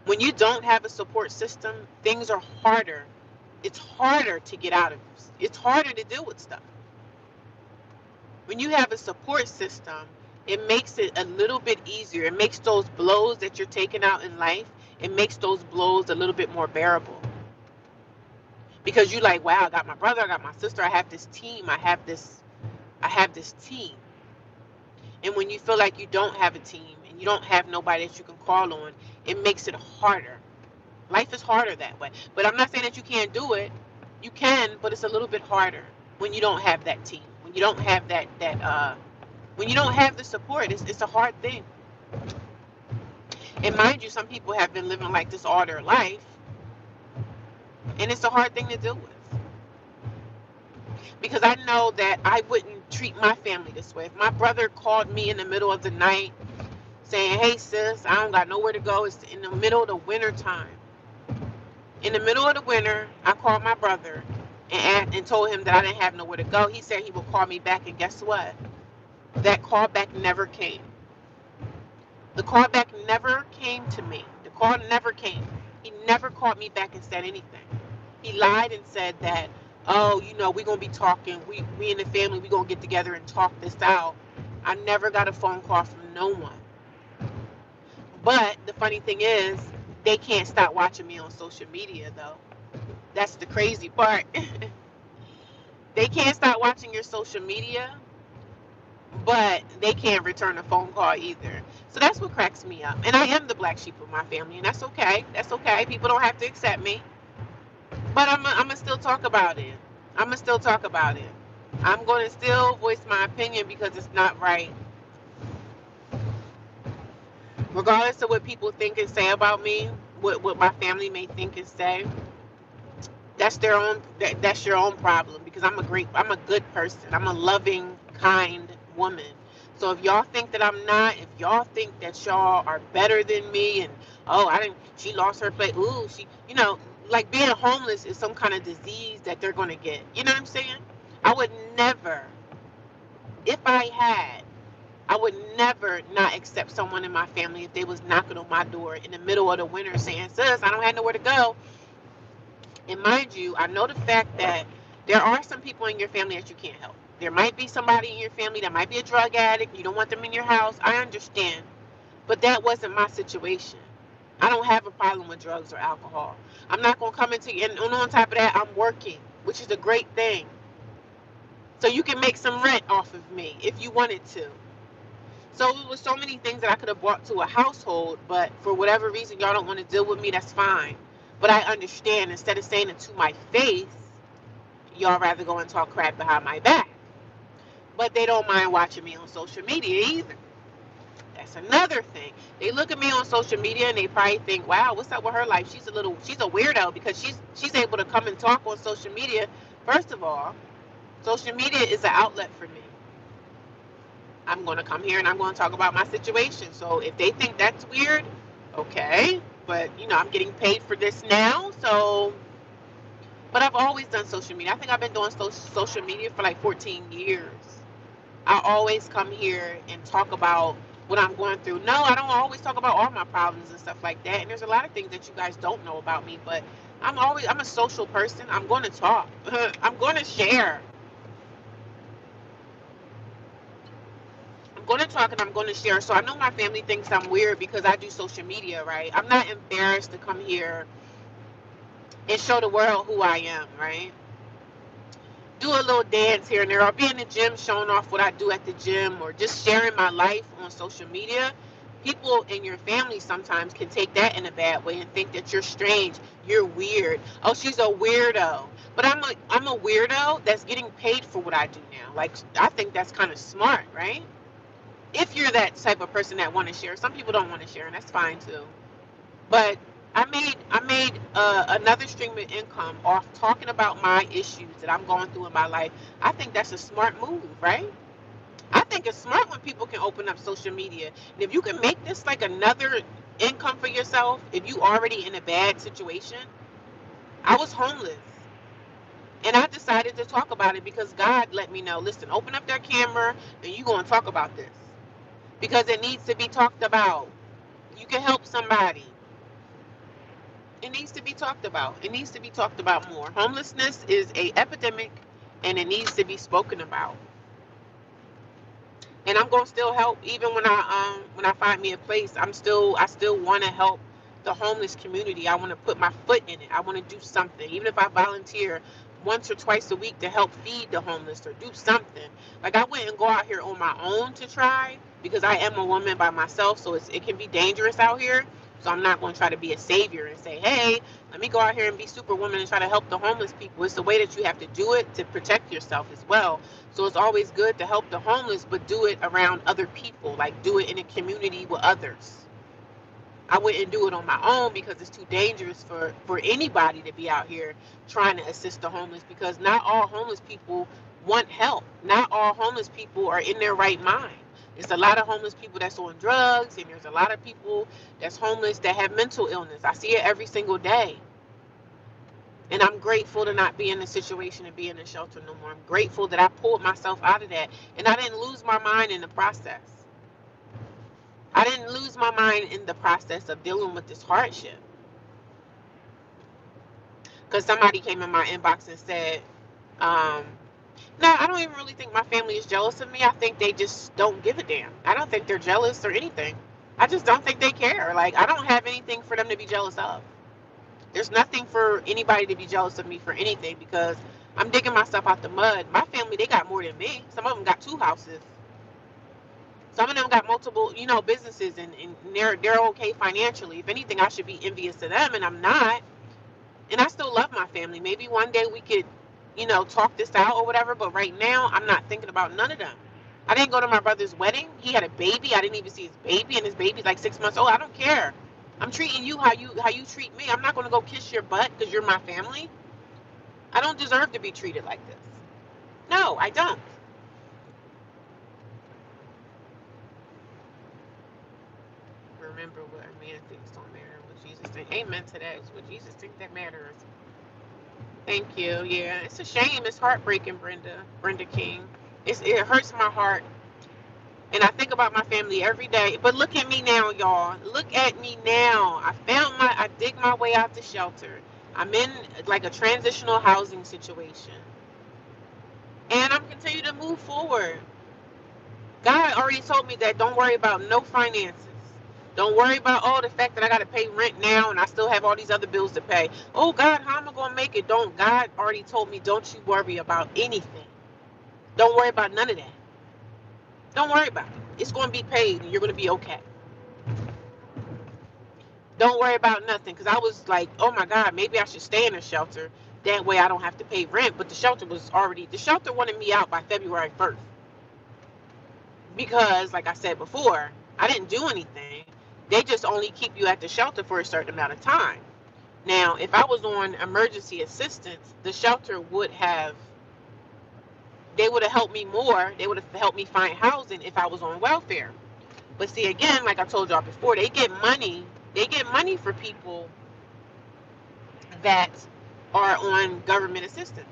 When you don't have a support system, things are harder. It's harder to get out of this. It's harder to deal with stuff. When you have a support system, it makes it a little bit easier. It makes those blows that you're taking out in life, it makes those blows a little bit more bearable. Because you like, wow, I got my brother, I got my sister, I have this team, I have this team. And when you feel like you don't have a team and you don't have nobody that you can call on, it makes it harder. Life is harder that way. But I'm not saying that you can't do it. You can, but it's a little bit harder when you don't have that team. When you don't have when you don't have the support, it's a hard thing. And mind you, some people have been living like this all their life, and it's a hard thing to deal with. Because I know that I wouldn't treat my family this way. If my brother called me in the middle of the night saying, hey sis, I don't got nowhere to go, it's in the middle of the winter time. In the middle of the winter, I called my brother and told him that I didn't have nowhere to go. He said he would call me back, and guess what? That call back never came. The call back never came to me. The call never came. He never called me back and said anything. He lied and said that, oh, we're going to be talking. We in the family, we're going to get together and talk this out. I never got a phone call from no one. But the funny thing is, they can't stop watching me on social media, though. That's the crazy part. They can't stop watching your social media, but they can't return a phone call either. So that's what cracks me up. And I am the black sheep of my family, and that's okay. That's okay. People don't have to accept me. But I'm going to still talk about it. I'm going to still talk about it. I'm going to still voice my opinion because it's not right. Regardless of what people think and say about me, what my family may think and say, that's your own problem, because I'm a good person. I'm a loving, kind woman. So if y'all think that I'm not, if y'all think that y'all are better than me, and oh, I didn't she lost her place, ooh, she, like being homeless is some kind of disease that they're going to get. You know what I'm saying? I would never, if I had, I would never not accept someone in my family if they was knocking on my door in the middle of the winter saying, sis, I don't have nowhere to go. And mind you, I know the fact that There are some people in your family that you can't help. There might be somebody in your family that might be a drug addict. You don't want them in your house. I understand. But that wasn't my situation. I don't have a problem with drugs or alcohol. I'm not going to come into you. And on top of that, I'm working, which is a great thing. So you can make some rent off of me if you wanted to. So it was so many things that I could have brought to a household, but for whatever reason, y'all don't want to deal with me. That's fine. But I understand. Instead of saying it to my face, y'all rather go and talk crap behind my back. But they don't mind watching me on social media either. That's another thing. They look at me on social media and they probably think, "Wow, what's up with her life? She's a weirdo because she's able to come and talk on social media." First of all, social media is an outlet for me. I'm going to come here and I'm going to talk about my situation. So if they think that's weird, okay. But I'm getting paid for this now, so. But I've always done social media. I think I've been doing social media for like 14 years. I always come here and talk about what I'm going through. No, I don't always talk about all my problems and stuff like that. And there's a lot of things that you guys don't know about me, but I'm a social person. I'm going to talk. I'm going to share. I'm going to talk and I'm going to share. So I know my family thinks I'm weird because I do social media, right? I'm not embarrassed to come here and show the world who I am, right? Do a little dance here and there. I'll be in the gym showing off what I do at the gym or just sharing my life on social media. People in your family sometimes can take that in a bad way and think that you're strange, you're weird. Oh, she's a weirdo. But I'm a weirdo that's getting paid for what I do now. Like I think that's kind of smart, right? If you're that type of person that want to share. Some people don't want to share, and that's fine too. But I made another stream of income off talking about my issues that I'm going through in my life. I think that's a smart move, right? I think it's smart when people can open up social media. And if you can make this like another income for yourself, if you already in a bad situation, I was homeless. And I decided to talk about it because God let me know, listen, open up that camera and you going to talk about this. Because it needs to be talked about. You can help somebody. It needs to be talked about. It needs to be talked about more. Homelessness is a epidemic, and it needs to be spoken about. And I'm gonna still help even when I find me a place. I still want to help the homeless community. I want to put my foot in it. I want to do something, even if I volunteer once or twice a week to help feed the homeless or do something. Like I wouldn't go out here on my own to try because I am a woman by myself, so it can be dangerous out here. So I'm not going to try to be a savior and say, hey, let me go out here and be superwoman and try to help the homeless people. It's the way that you have to do it to protect yourself as well. So it's always good to help the homeless, but do it around other people, like do it in a community with others. I wouldn't do it on my own because it's too dangerous for anybody to be out here trying to assist the homeless because not all homeless people want help. Not all homeless people are in their right mind. There's a lot of homeless people that's on drugs, and there's a lot of people that's homeless that have mental illness. I see it every single day. And I'm grateful to not be in the situation and be in the shelter no more. I'm grateful that I pulled myself out of that. And I didn't lose my mind in the process. I didn't lose my mind in the process of dealing with this hardship. Because somebody came in my inbox and said, um, no, I don't even really think my family is jealous of me. I think they just don't give a damn. I don't think they're jealous or anything. I just don't think they care. Like, I don't have anything for them to be jealous of. There's nothing for anybody to be jealous of me for anything because I'm digging myself out the mud. My family, they got more than me. Some of them got 2 houses. Some of them got multiple, businesses and they're okay financially. If anything, I should be envious to them, and I'm not. And I still love my family. Maybe one day we could, talk this out or whatever. But right now, I'm not thinking about none of them. I didn't go to my brother's wedding. He had a baby. I didn't even see his baby, and his baby's like 6 months old. I don't care. I'm treating you how you treat me. I'm not going to go kiss your butt because you're my family. I don't deserve to be treated like this. No, I don't. Remember what a man thinks don't matter. What Jesus thinks. Amen to that. It's what Jesus thinks that matters. Thank you. Yeah, it's a shame. It's heartbreaking, Brenda. Brenda King. It hurts my heart. And I think about my family every day. But look at me now, y'all. Look at me now. I dig my way out the shelter. I'm in like a transitional housing situation. And I'm continuing to move forward. God already told me that don't worry about no finances. Don't worry about the fact that I got to pay rent now and I still have all these other bills to pay. Oh God, how am I going to make it? Don't God already told me don't you worry about anything. Don't worry about none of that. Don't worry about it. It's going to be paid and you're going to be okay. Don't worry about nothing because I was like, oh my God, maybe I should stay in a shelter. That way I don't have to pay rent. But the shelter wanted me out by February 1st. Because, like I said before, I didn't do anything. They just only keep you at the shelter for a certain amount of time. Now, if I was on emergency assistance, the shelter they would have helped me more. They would have helped me find housing if I was on welfare. But see, again, like I told y'all before, they get money. They get money for people that are on government assistance.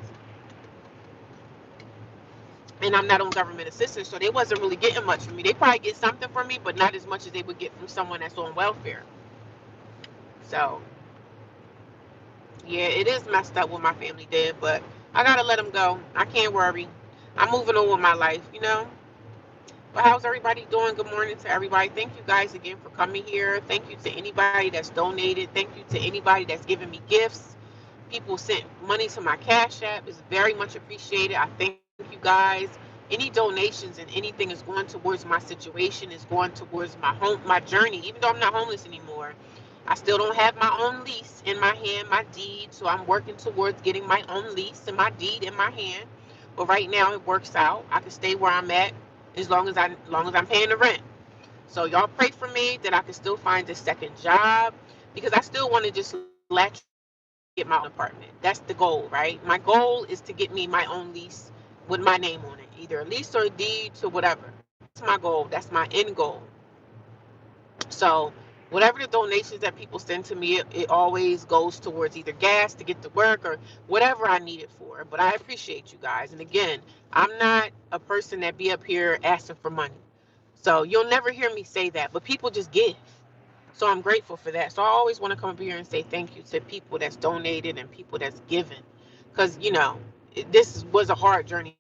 And I'm not on government assistance, so they wasn't really getting much from me. They probably get something from me, but not as much as they would get from someone that's on welfare. So yeah, it is messed up what my family did, but I gotta let them go. I can't worry. I'm moving on with my life. But how's everybody doing? Good morning to everybody. Thank you guys again for coming here. Thank you to anybody that's donated. Thank you to anybody that's given me gifts. People sent money to my Cash App. It's very much appreciated. I thank you guys. Any donations and anything is going towards my situation, is going towards my journey. Even though I'm not homeless anymore, I still don't have my own lease in my hand, my deed. So I'm working towards getting my own lease and my deed in my hand. But right now it works out. I can stay where I'm at as long as I'm paying the rent. So y'all pray for me that I can still find a second job because I still want to just latch on to get my own apartment. That's the goal, right? My goal is to get me my own lease with my name on it, either a lease or a deed to whatever. That's my goal. That's my end goal. So whatever the donations that people send to me, it always goes towards either gas to get to work or whatever I need it for. But I appreciate you guys. And again, I'm not a person that be up here asking for money. So you'll never hear me say that, but people just give. So I'm grateful for that. So I always want to come up here and say thank you to people that's donated and people that's given. Because, this was a hard journey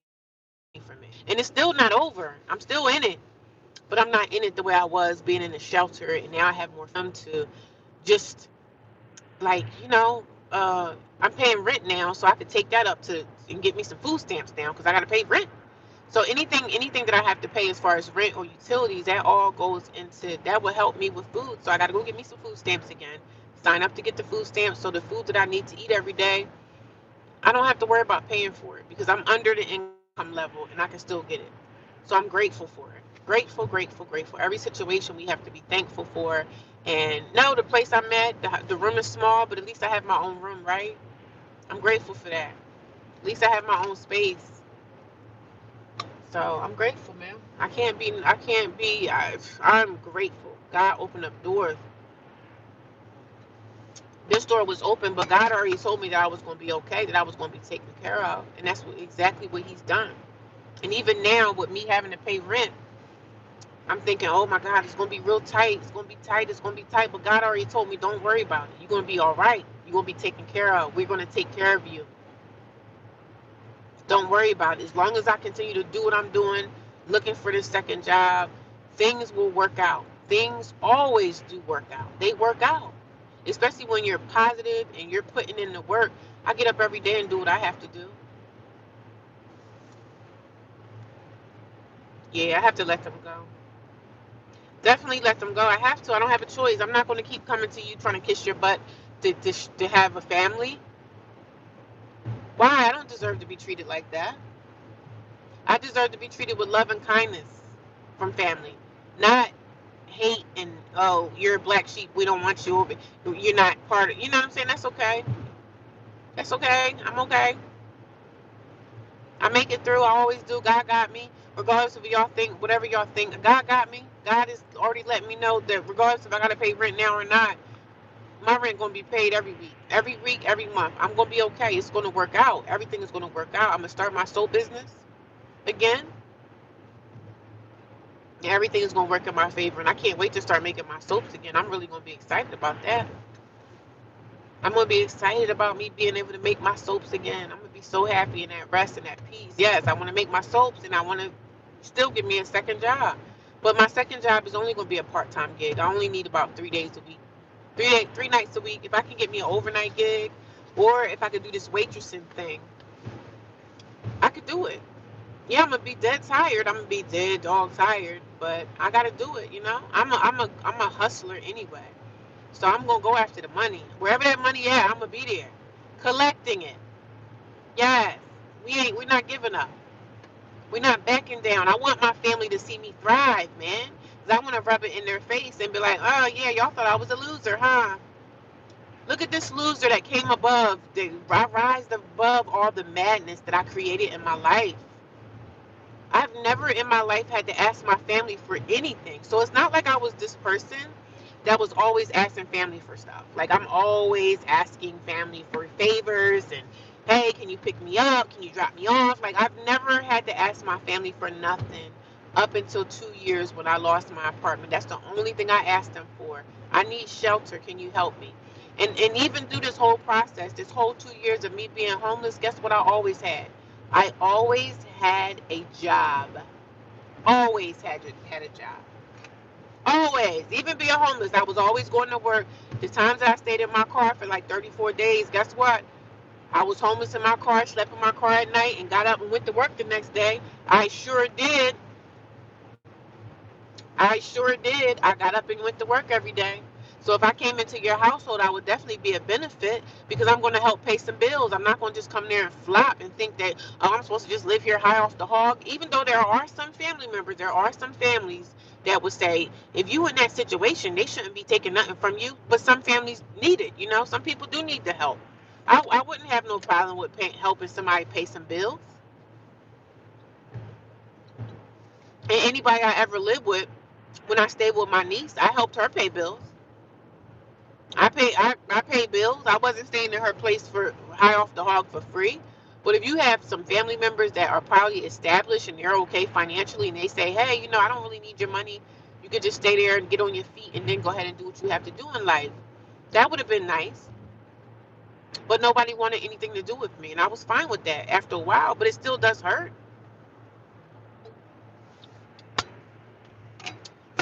for me. And it's still not over. I'm still in it. But I'm not in it the way I was being in the shelter. And now I have more freedom to just, like, I'm paying rent now. So I could take that up to and get me some food stamps now because I got to pay rent. So anything that I have to pay as far as rent or utilities, that all goes into that will help me with food. So I got to go get me some food stamps again. Sign up to get the food stamps so the food that I need to eat every day, I don't have to worry about paying for it because I'm under the income level and I can still get it. So I'm grateful for it. Grateful, grateful, grateful. Every situation we have to be thankful for. And no, the place I'm at, the room is small, but at least I have my own room, right? I'm grateful for that. At least I have my own space. So I'm grateful, man. I'm grateful. God opened up doors. This door was open, but God already told me that I was going to be okay, that I was going to be taken care of. And that's exactly what He's done. And even now, with me having to pay rent, I'm thinking, oh my God, it's going to be real tight. It's going to be tight. It's going to be tight. But God already told me, don't worry about it. You're going to be all right. You're going to be taken care of. We're going to take care of you. Don't worry about it. As long as I continue to do what I'm doing, looking for this second job, things will work out. Things always do work out. They work out. Especially when you're positive and you're putting in the work. I get up every day and do what I have to do. Yeah, I have to let them go. Definitely let them go. I have to. I don't have a choice. I'm not going to keep coming to you trying to kiss your butt to have a family. Why? I don't deserve to be treated like that. I deserve to be treated with love and kindness from family, not hate and oh, you're a black sheep. We don't want you over. You're not part of. You know what I'm saying? That's okay. That's okay. I'm okay. I make it through. I always do. God got me. Regardless of y'all think, whatever y'all think, God got me. God is already letting me know that regardless if I gotta pay rent now or not, my rent gonna be paid every week, every month. I'm gonna be okay. It's gonna work out. Everything is gonna work out. I'm gonna start my soap business again. And everything is gonna work in my favor, and I can't wait to start making my soaps again. I'm really gonna be excited about that. I'm gonna be excited about me being able to make my soaps again. I'm gonna be so happy and at rest and at peace. Yes, I want to make my soaps, and I want to still give me a second job. But my second job is only gonna be a part-time gig. I only need about 3 days a week, 3 nights a week. If I can get me an overnight gig, or if I could do this waitressing thing, I could do it. Yeah, I'm gonna be dead tired. I'm gonna be dead dog tired, but I gotta do it. I'm a hustler anyway. So I'm gonna go after the money. Wherever that money at, I'm gonna be there, collecting it. Yes, we're not giving up. We're not backing down. I want my family to see me thrive, man. Cause I want to rub it in their face and be like, oh yeah, y'all thought I was a loser, huh? Look at this loser that came above. I rise above all the madness that I created in my life. I've never in my life had to ask my family for anything. So it's not like I was this person that was always asking family for stuff. Like I'm always asking family for favors and hey, can you pick me up? Can you drop me off? Like I've never had to ask my family for nothing up until 2 years when I lost my apartment. That's the only thing I asked them for. I need shelter. Can you help me? And even through this whole process, this whole 2 years of me being homeless, guess what I always had? I always had a job. Always had a job. Always. Even being homeless, I was always going to work. The times that I stayed in my car for like 34 days, guess what? I was homeless in my car, slept in my car at night, and got up and went to work the next day. I sure did. I sure did. I got up and went to work every day. So if I came into your household, I would definitely be a benefit because I'm going to help pay some bills. I'm not going to just come there and flop and think that, oh, I'm supposed to just live here high off the hog. Even though there are some family members, there are some families that would say, if you in that situation, they shouldn't be taking nothing from you. But some families need it. Some people do need the help. I wouldn't have no problem with helping somebody pay some bills. And anybody I ever lived with, when I stayed with my niece, I helped her pay bills. I paid bills. I wasn't staying in her place for high off the hog for free. But if you have some family members that are probably established and they're okay financially and they say, hey, I don't really need your money. You could just stay there and get on your feet and then go ahead and do what you have to do in life. That would have been nice. But nobody wanted anything to do with me. And I was fine with that after a while, but it still does hurt.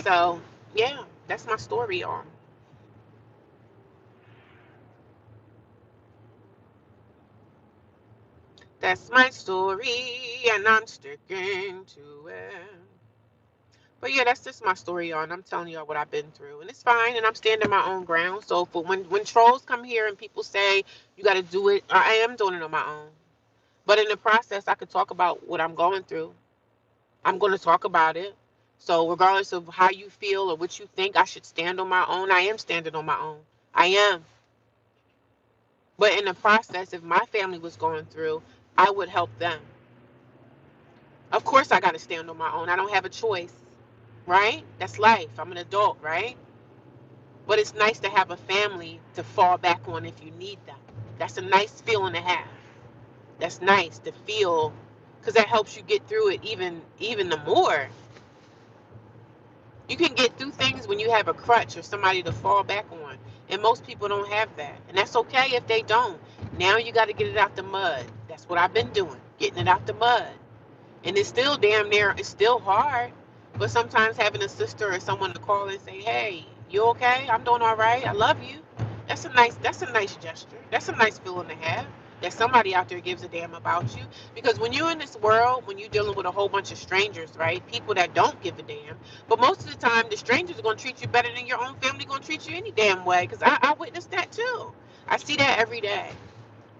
So, yeah, that's my story on. That's my story and I'm sticking to it. But yeah, that's just my story on. I'm telling y'all what I've been through, and it's fine. And I'm standing my own ground. So for when trolls come here and people say you got to do it, I am doing it on my own. But in the process, I could talk about what I'm going through. I'm going to talk about it. So regardless of how you feel or what you think, I should stand on my own. I am standing on my own. I am. But in the process, if my family was going through, I would help them. Of course, I got to stand on my own. I don't have a choice, right? That's life. I'm an adult, right? But it's nice to have a family to fall back on if you need them. That's a nice feeling to have. That's nice to feel because that helps you get through it even the more. You can get through things when you have a crutch or somebody to fall back on. And most people don't have that. And that's okay if they don't. Now you got to get it out the mud. That's what I've been doing, getting it out the mud. And it's still damn near, it's still hard. But sometimes having a sister or someone to call and say, hey, you okay? I'm doing all right. I love you. That's a nice gesture. That's a nice feeling to have. That somebody out there gives a damn about you. Because when you're in this world, when you're dealing with a whole bunch of strangers, right? People that don't give a damn. But most of the time, the strangers are going to treat you better than your own family going to treat you any damn way. Because I witnessed that too. I see that every day.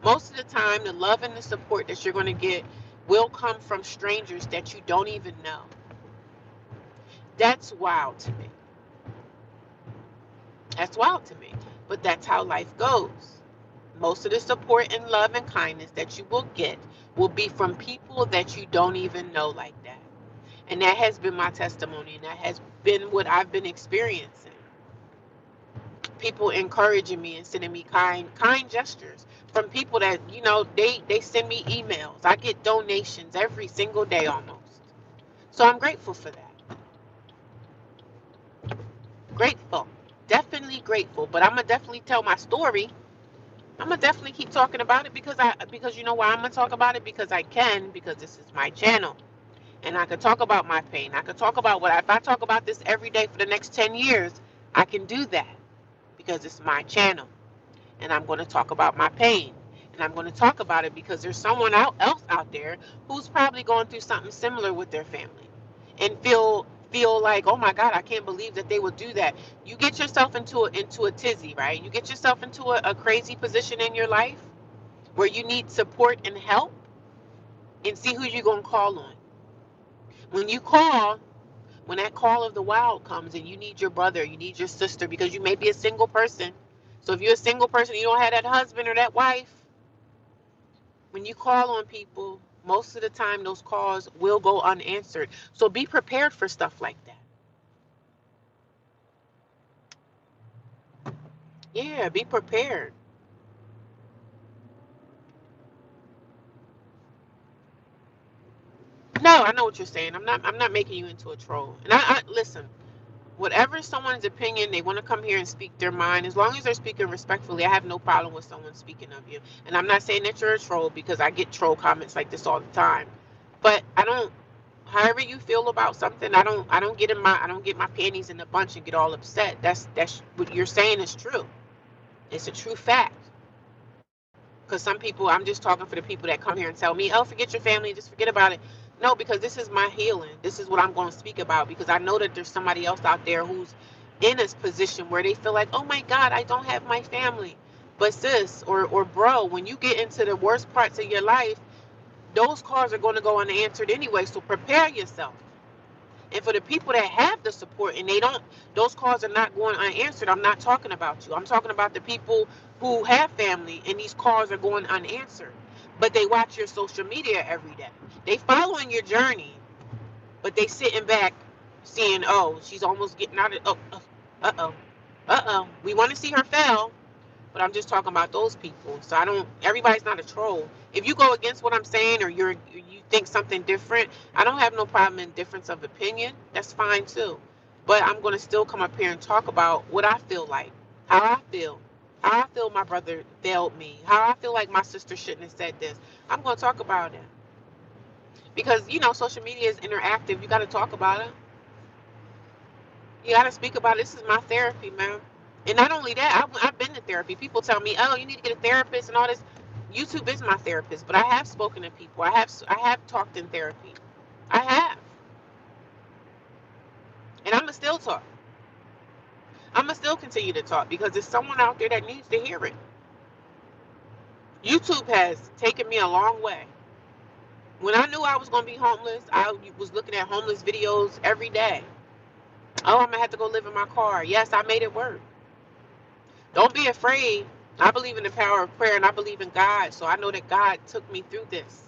Most of the time, the love and the support that you're going to get will come from strangers that you don't even know. That's wild to me. That's wild to me. But that's how life goes. Most of the support and love and kindness that you will get will be from people that you don't even know like that. And that has been my testimony, and that has been what I've been experiencing. People encouraging me and sending me kind gestures from people that they send me emails. I get donations every single day almost. So I'm grateful for that. Grateful. Definitely grateful. But I'm gonna definitely tell my story. I'm gonna definitely keep talking about it because you know why I'm gonna talk about it, because I can, because this is my channel and I could talk about my pain. I could talk about what if I talk about this every day for the next 10 years, I can do that because it's my channel and I'm going to talk about my pain. And I'm going to talk about it because there's someone else out there who's probably going through something similar with their family and feel like, oh my God, I can't believe that they would do that. You get yourself into a tizzy, right? You get yourself into a crazy position in your life where you need support and help, and see who you're going to call on. When you call, when that call of the wild comes and you need your brother, you need your sister, because you may be a single person. So if you're a single person, you don't have that husband or that wife, when you call on people, most of the time those calls will go unanswered. So be prepared for stuff like that. Yeah, be prepared. No, I know what you're saying. I'm not making you into a troll. And I listen, whatever someone's opinion, they want to come here and speak their mind. As long as they're speaking respectfully, I have no problem with someone speaking of you. And I'm not saying that you're a troll, because I get troll comments like this all the time. But I don't, however you feel about something, I don't get my panties in a bunch and get all upset. That's what you're saying is true. It's a true fact. Because some people, I'm just talking for the people that come here and tell me, oh, forget your family, just forget about it. No, because this is my healing. This is what I'm going to speak about, because I know that there's somebody else out there who's in a position where they feel like, oh my God, I don't have my family. But sis, or bro, when you get into the worst parts of your life, those calls are going to go unanswered anyway. So prepare yourself. And for the people that have the support and they don't, those calls are not going unanswered. I'm not talking about you. I'm talking about the people who have family and these calls are going unanswered. But they watch your social media every day. They following your journey, but they sitting back seeing, oh, she's almost getting out of, oh, we want to see her fail. But I'm just talking about those people. So I don't. Everybody's not a troll. If you go against what I'm saying, or you think something different, I don't have no problem in difference of opinion. That's fine too. But I'm gonna still come up here and talk about what I feel like, how I feel, how I feel my brother failed me, how I feel like my sister shouldn't have said this. I'm gonna talk about it because social media is interactive. You got to talk about it. You got to speak about it. This is my therapy, man. And not only that, I've been to therapy. People tell me, "Oh, you need to get a therapist and all this." YouTube is my therapist, but I have spoken to people. I have talked in therapy. I have, and I'm gonna still talk. I'm gonna still continue to talk because there's someone out there that needs to hear it. YouTube has taken me a long way. When I knew I was gonna be homeless, I was looking at homeless videos every day. Oh, I'm gonna have to go live in my car. Yes, I made it work. Don't be afraid. I believe in the power of prayer and I believe in God. So I know that God took me through this.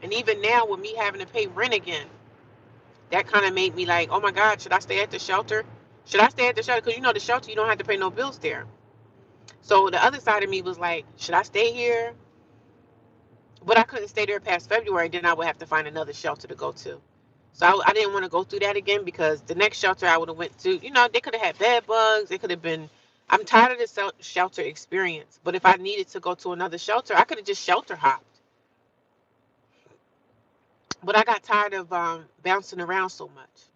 And even now, with me having to pay rent again, that kind of made me like, oh my God, should I stay at the shelter? Should I stay at the shelter? Because the shelter, you don't have to pay no bills there. So the other side of me was like, should I stay here? But I couldn't stay there past February. Then I would have to find another shelter to go to. So I didn't want to go through that again because the next shelter I would have went to, they could have had bed bugs. They could have been. I'm tired of this shelter experience. But if I needed to go to another shelter, I could have just shelter hopped. But I got tired of bouncing around so much.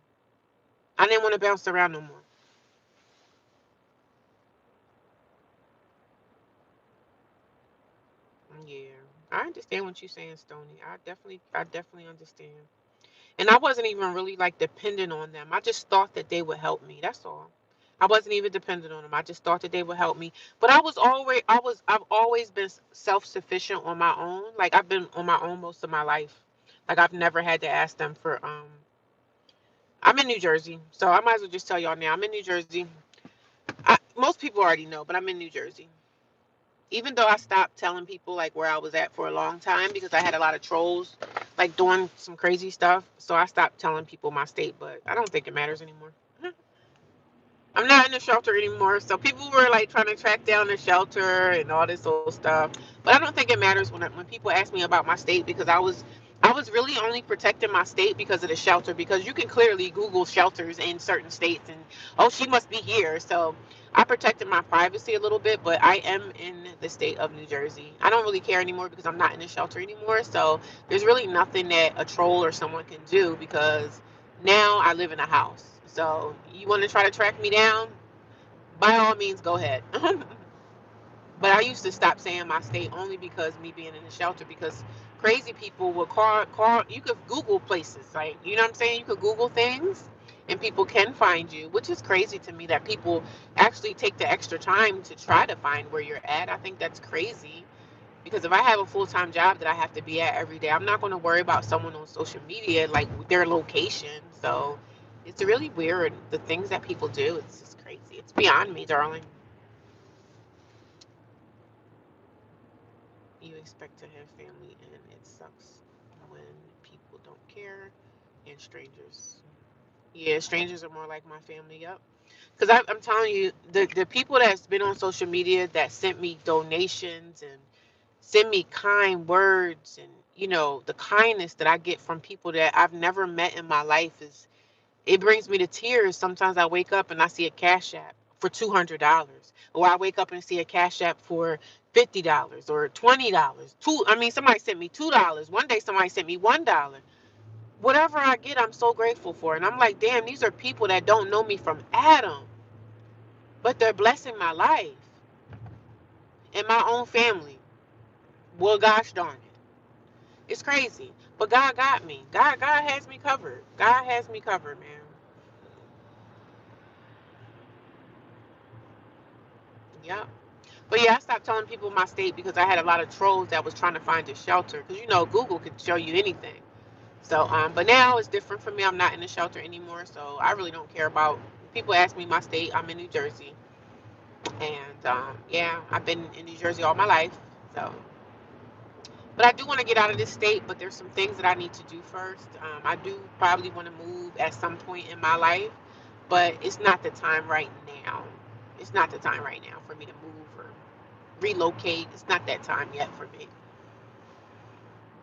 I didn't want to bounce around no more. Yeah, I understand what you're saying, Stony. I definitely understand. And I wasn't even really like dependent on them. I just thought that they would help me. That's all. I wasn't even dependent on them. I just thought that they would help me. But I've always been self-sufficient on my own. Like I've been on my own most of my life. Like I've never had to ask them for I'm in New Jersey. So I might as well just tell y'all now. I'm in New Jersey. Most people already know, but I'm in New Jersey. Even though I stopped telling people like where I was at for a long time because I had a lot of trolls like doing some crazy stuff. So I stopped telling people my state, but I don't think it matters anymore. I'm not in the shelter anymore. So people were like trying to track down the shelter and all this old stuff. But I don't think it matters when people ask me about my state because I was really only protecting my state because of the shelter, because you can clearly Google shelters in certain states and, oh, she must be here. So I protected my privacy a little bit, but I am in the state of New Jersey. I don't really care anymore because I'm not in the shelter anymore. So there's really nothing that a troll or someone can do because now I live in a house. So you want to try to track me down? By all means, go ahead. But I used to stop saying my state only because me being in the shelter, because crazy people will call you could Google places, like, you know what I'm saying? You could Google things and people can find you, which is crazy to me that people actually take the extra time to try to find where you're at. I think that's crazy because if I have a full-time job that I have to be at every day, I'm not going to worry about someone on social media, like their location. So it's really weird, the things that people do. It's just crazy. It's beyond me, darling. You expect to have family, and it sucks when people don't care. And strangers. Yeah, strangers are more like my family. Yep. Because I'm telling you, the people that's been on social media that sent me donations and send me kind words, and the kindness that I get from people that I've never met in my life, is it brings me to tears. Sometimes I wake up and I see a cash app for $200, or I wake up and see a cash app for $50 or $20. I mean, somebody sent me $2. One day, somebody sent me $1. Whatever I get, I'm so grateful for, and I'm like, damn, these are people that don't know me from Adam, but they're blessing my life and my own family. Well, gosh darn it, it's crazy, but God got me. God has me covered. God has me covered, man. Yep. But yeah, I stopped telling people my state because I had a lot of trolls that was trying to find a shelter. Because Google could show you anything. So, but now it's different for me. I'm not in the shelter anymore, so I really don't care about. People ask me my state. I'm in New Jersey, and yeah, I've been in New Jersey all my life. So, but I do want to get out of this state. But there's some things that I need to do first. I do probably want to move at some point in my life, but it's not the time right now. It's not the time right now for me to move or relocate. It's not that time yet for me.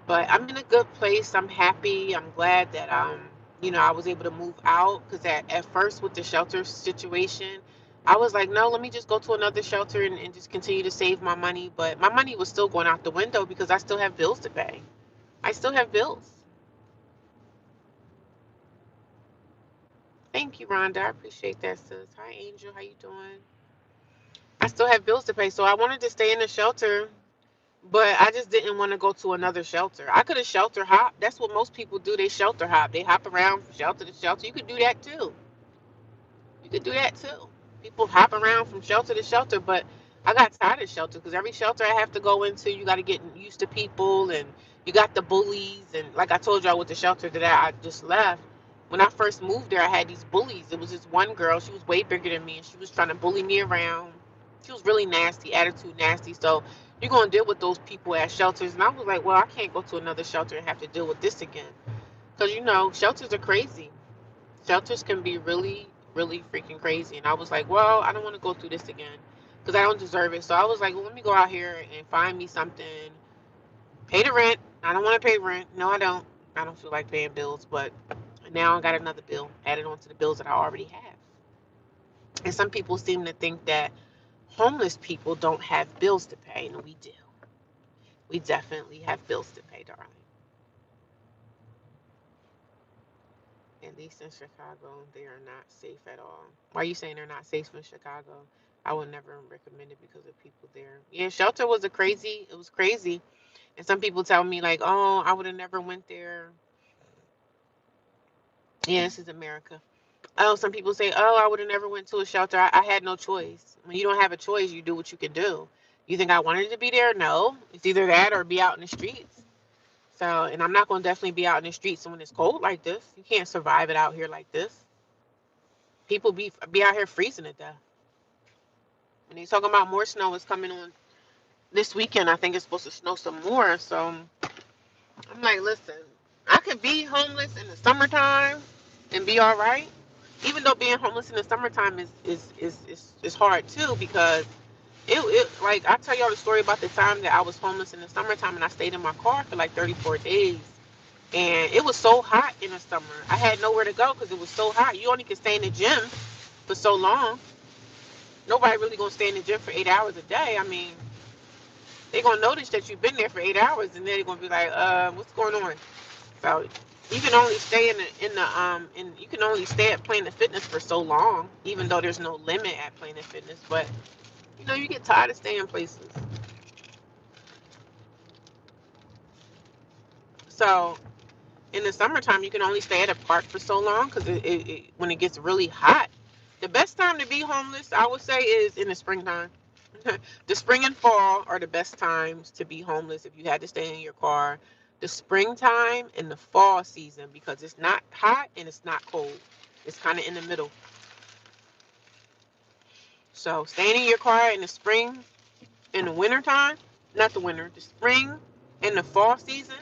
But I'm in a good place. I'm happy. I'm glad that I was able to move out, because at first with the shelter situation, I was like, no, let me just go to another shelter and just continue to save my money. But my money was still going out the window because I still have bills to pay. I still have bills. Thank you, Rhonda. I appreciate that, sis. Hi, Angel. How you doing? I still have bills to pay, so I wanted to stay in the shelter. But I just didn't want to go to another shelter. I could have shelter hop. That's what most people do. They shelter hop. They hop around from shelter to shelter. You could do that too. You could do that too. People hop around from shelter to shelter, but I got tired of shelter because every shelter I have to go into, you got to get used to people, and you got the bullies. And like I told y'all with the shelter that I just left, when I first moved there, I had these bullies. It was this one girl. She was way bigger than me, and she was trying to bully me around. She was really nasty, attitude nasty. So you're going to deal with those people at shelters. And I was like, well, I can't go to another shelter and have to deal with this again. Because, shelters are crazy. Shelters can be really, really freaking crazy. And I was like, well, I don't want to go through this again because I don't deserve it. So I was like, well, let me go out here and find me something, pay the rent. I don't want to pay rent. No, I don't. I don't feel like paying bills, but now I got another bill added on to the bills that I already have. And some people seem to think that homeless people don't have bills to pay, and we do. We definitely have bills to pay, darling. At least in Chicago, they are not safe at all. Why are you saying they're not safe in Chicago? I would never recommend it because of people there. Yeah, shelter was it was crazy. And some people tell me like, oh, I would have never went there. Yeah, this is America. Oh, some people say, oh, I would have never went to a shelter. I had no choice. When you don't have a choice, you do what you can do. You think I wanted to be there? No. It's either that or be out in the streets. So, and I'm not going to definitely be out in the streets when it's cold like this. You can't survive it out here like this. People be out here freezing to death. And he's talking about more snow is coming on this weekend. I think it's supposed to snow some more. So I'm like, listen, I could be homeless in the summertime and be all right. Even though being homeless in the summertime is hard too, because it like I tell y'all the story about the time that I was homeless in the summertime and I stayed in my car for like 34 days. And it was so hot in the summer. I had nowhere to go because it was so hot. You only can stay in the gym for so long. Nobody really gonna stay in the gym for 8 hours a day. I mean, they gonna notice that you've been there for 8 hours, and then they're gonna be like, what's going on? So you can only stay in you can only stay at Planet Fitness for so long, even though there's no limit at Planet Fitness. But you get tired of staying places. So in the summertime, you can only stay at a park for so long because when it gets really hot, the best time to be homeless, I would say, is in the springtime. The spring and fall are the best times to be homeless if you had to stay in your car. The springtime and the fall season because it's not hot and it's not cold. It's kind of in the middle. So staying in your car in the spring and the winter time, not the winter, the spring and the fall season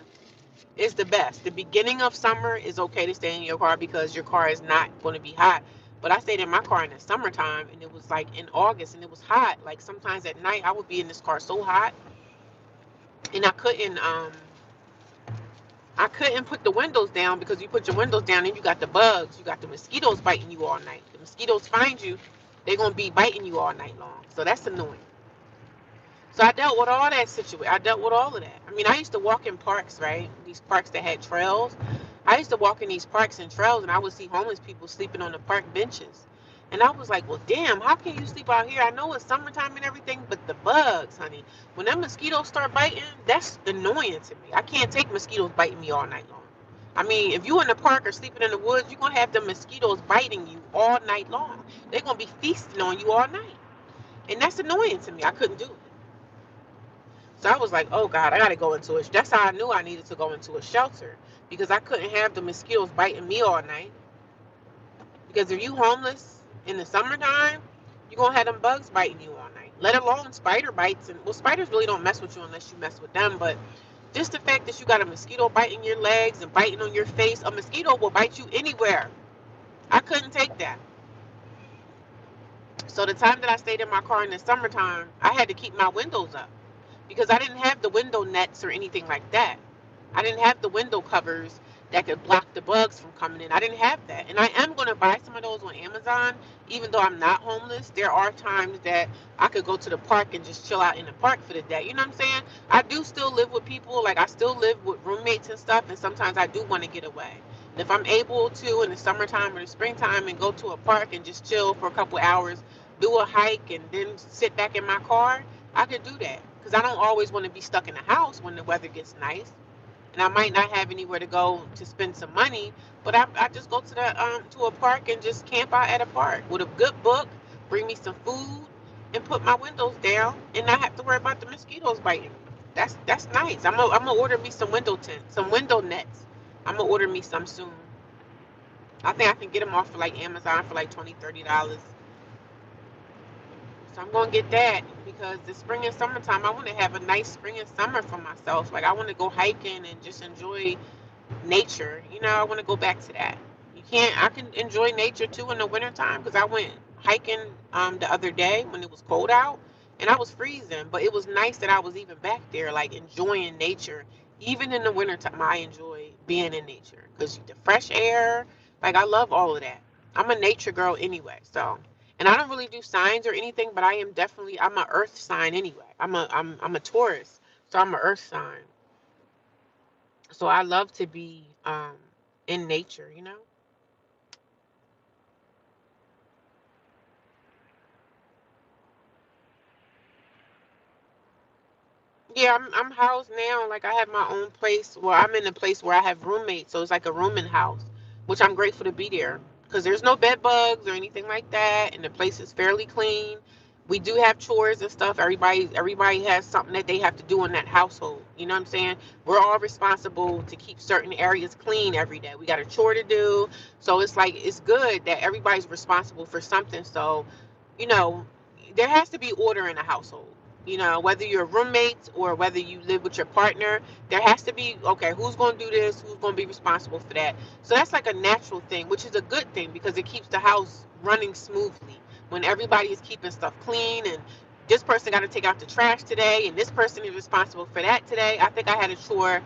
is the best. The beginning of summer is okay to stay in your car because your car is not going to be hot. But I stayed in my car in the summertime and it was like in August and it was hot. Like sometimes at night I would be in this car so hot and I couldn't put the windows down because you put your windows down and you got the bugs, you got the mosquitoes biting you all night. The mosquitoes find you, they're gonna be biting you all night long. So that's annoying. So I dealt with all that situation. I dealt with all of that. I mean, I used to walk in parks, right? These parks that had trails. I used to walk in these parks and trails, and I would see homeless people sleeping on the park benches. And I was like, well, damn, how can you sleep out here? I know it's summertime and everything, but the bugs, honey. When them mosquitoes start biting, that's annoying to me. I can't take mosquitoes biting me all night long. I mean, if you in the park or sleeping in the woods, you're going to have the mosquitoes biting you all night long. They're going to be feasting on you all night. And that's annoying to me. I couldn't do it. So I was like, oh God, I gotta go into it. That's how I knew I needed to go into a shelter because I couldn't have the mosquitoes biting me all night. Because if you homeless in the summertime, you're gonna have them bugs biting you all night. Let alone spider bites. And well, spiders really don't mess with you unless you mess with them. But just the fact that you got a mosquito biting your legs and biting on your face, a mosquito will bite you anywhere. I couldn't take that. So the time that I stayed in my car in the summertime, I had to keep my windows up because I didn't have the window nets or anything like that. I didn't have the window covers that could block the bugs from coming in. I didn't have that. And I am going to buy some of those on Amazon, even though I'm not homeless. There are times that I could go to the park and just chill out in the park for the day. You know what I'm saying? I do still live with people. Like, I still live with roommates and stuff. And sometimes I do want to get away. And if I'm able to in the summertime or the springtime and go to a park and just chill for a couple hours, do a hike, and then sit back in my car, I could do that. Because I don't always want to be stuck in the house when the weather gets nice and I might not have anywhere to go to spend some money, but I just go to the to a park and just camp out at a park with a good book, bring me some food, and put my windows down, and not have to worry about the mosquitoes biting me. That's nice. I'm gonna order me some window tents, some window nets. I'm gonna order me some soon. I think I can get them off for like Amazon for like $20, $30. So I'm gonna get that because the spring and summertime, I want to have a nice spring and summer for myself. Like I want to go hiking and just enjoy nature. I want to go back to that. You can't. I can enjoy nature too in the wintertime because I went hiking the other day when it was cold out and I was freezing, but it was nice that I was even back there, like enjoying nature. Even in the wintertime, I enjoy being in nature because the fresh air. Like I love all of that. I'm a nature girl anyway, so. And I don't really do signs or anything, but I'm a earth sign anyway. I'm a Taurus, so I'm a earth sign. So I love to be in nature. Yeah, I'm housed now. Like I have my own place. Well, I'm in a place where I have roommates, so it's like a rooming house, which I'm grateful to be there because there's no bed bugs or anything like that, and the place is fairly clean. We do have chores and stuff. Everybody has something that they have to do in that household. You know what I'm saying? We're all responsible to keep certain areas clean every day. We got a chore to do, so it's like it's good that everybody's responsible for something. So, you know, there has to be order in a household. Whether you're roommates or whether you live with your partner, there has to be, okay, who's going to do this? Who's going to be responsible for that? So that's like a natural thing, which is a good thing because it keeps the house running smoothly when everybody is keeping stuff clean and this person got to take out the trash today and this person is responsible for that today. I think I had a chore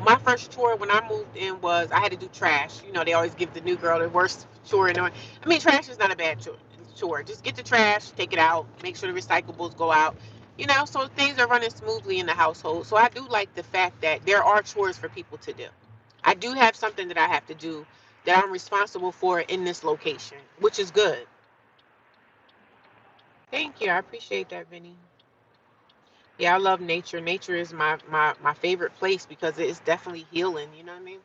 My first chore when I moved in was I had to do trash. You know, they always give the new girl the worst chore in the. I mean, trash is not a bad chore. Chore. Just get the trash, take it out, make sure the recyclables go out. You know, so things are running smoothly in the household. So I do like the fact that there are chores for people to do. I do have something that I have to do that I'm responsible for in this location, which is good. Thank you. I appreciate that, Vinny. Yeah, I love nature. Nature is my favorite place because it's definitely healing. You know what I mean?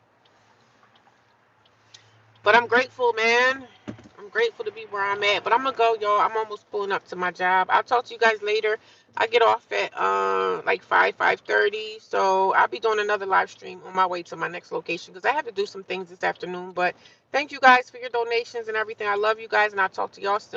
But I'm grateful, man. I'm grateful to be where I'm at. But I'm gonna go, y'all. I'm almost pulling up to my job. I'll talk to you guys later. I get off at like 5:30. So I'll be doing another live stream on my way to my next location because I have to do some things this afternoon. But thank you guys for your donations and everything. I love you guys, and I'll talk to y'all soon.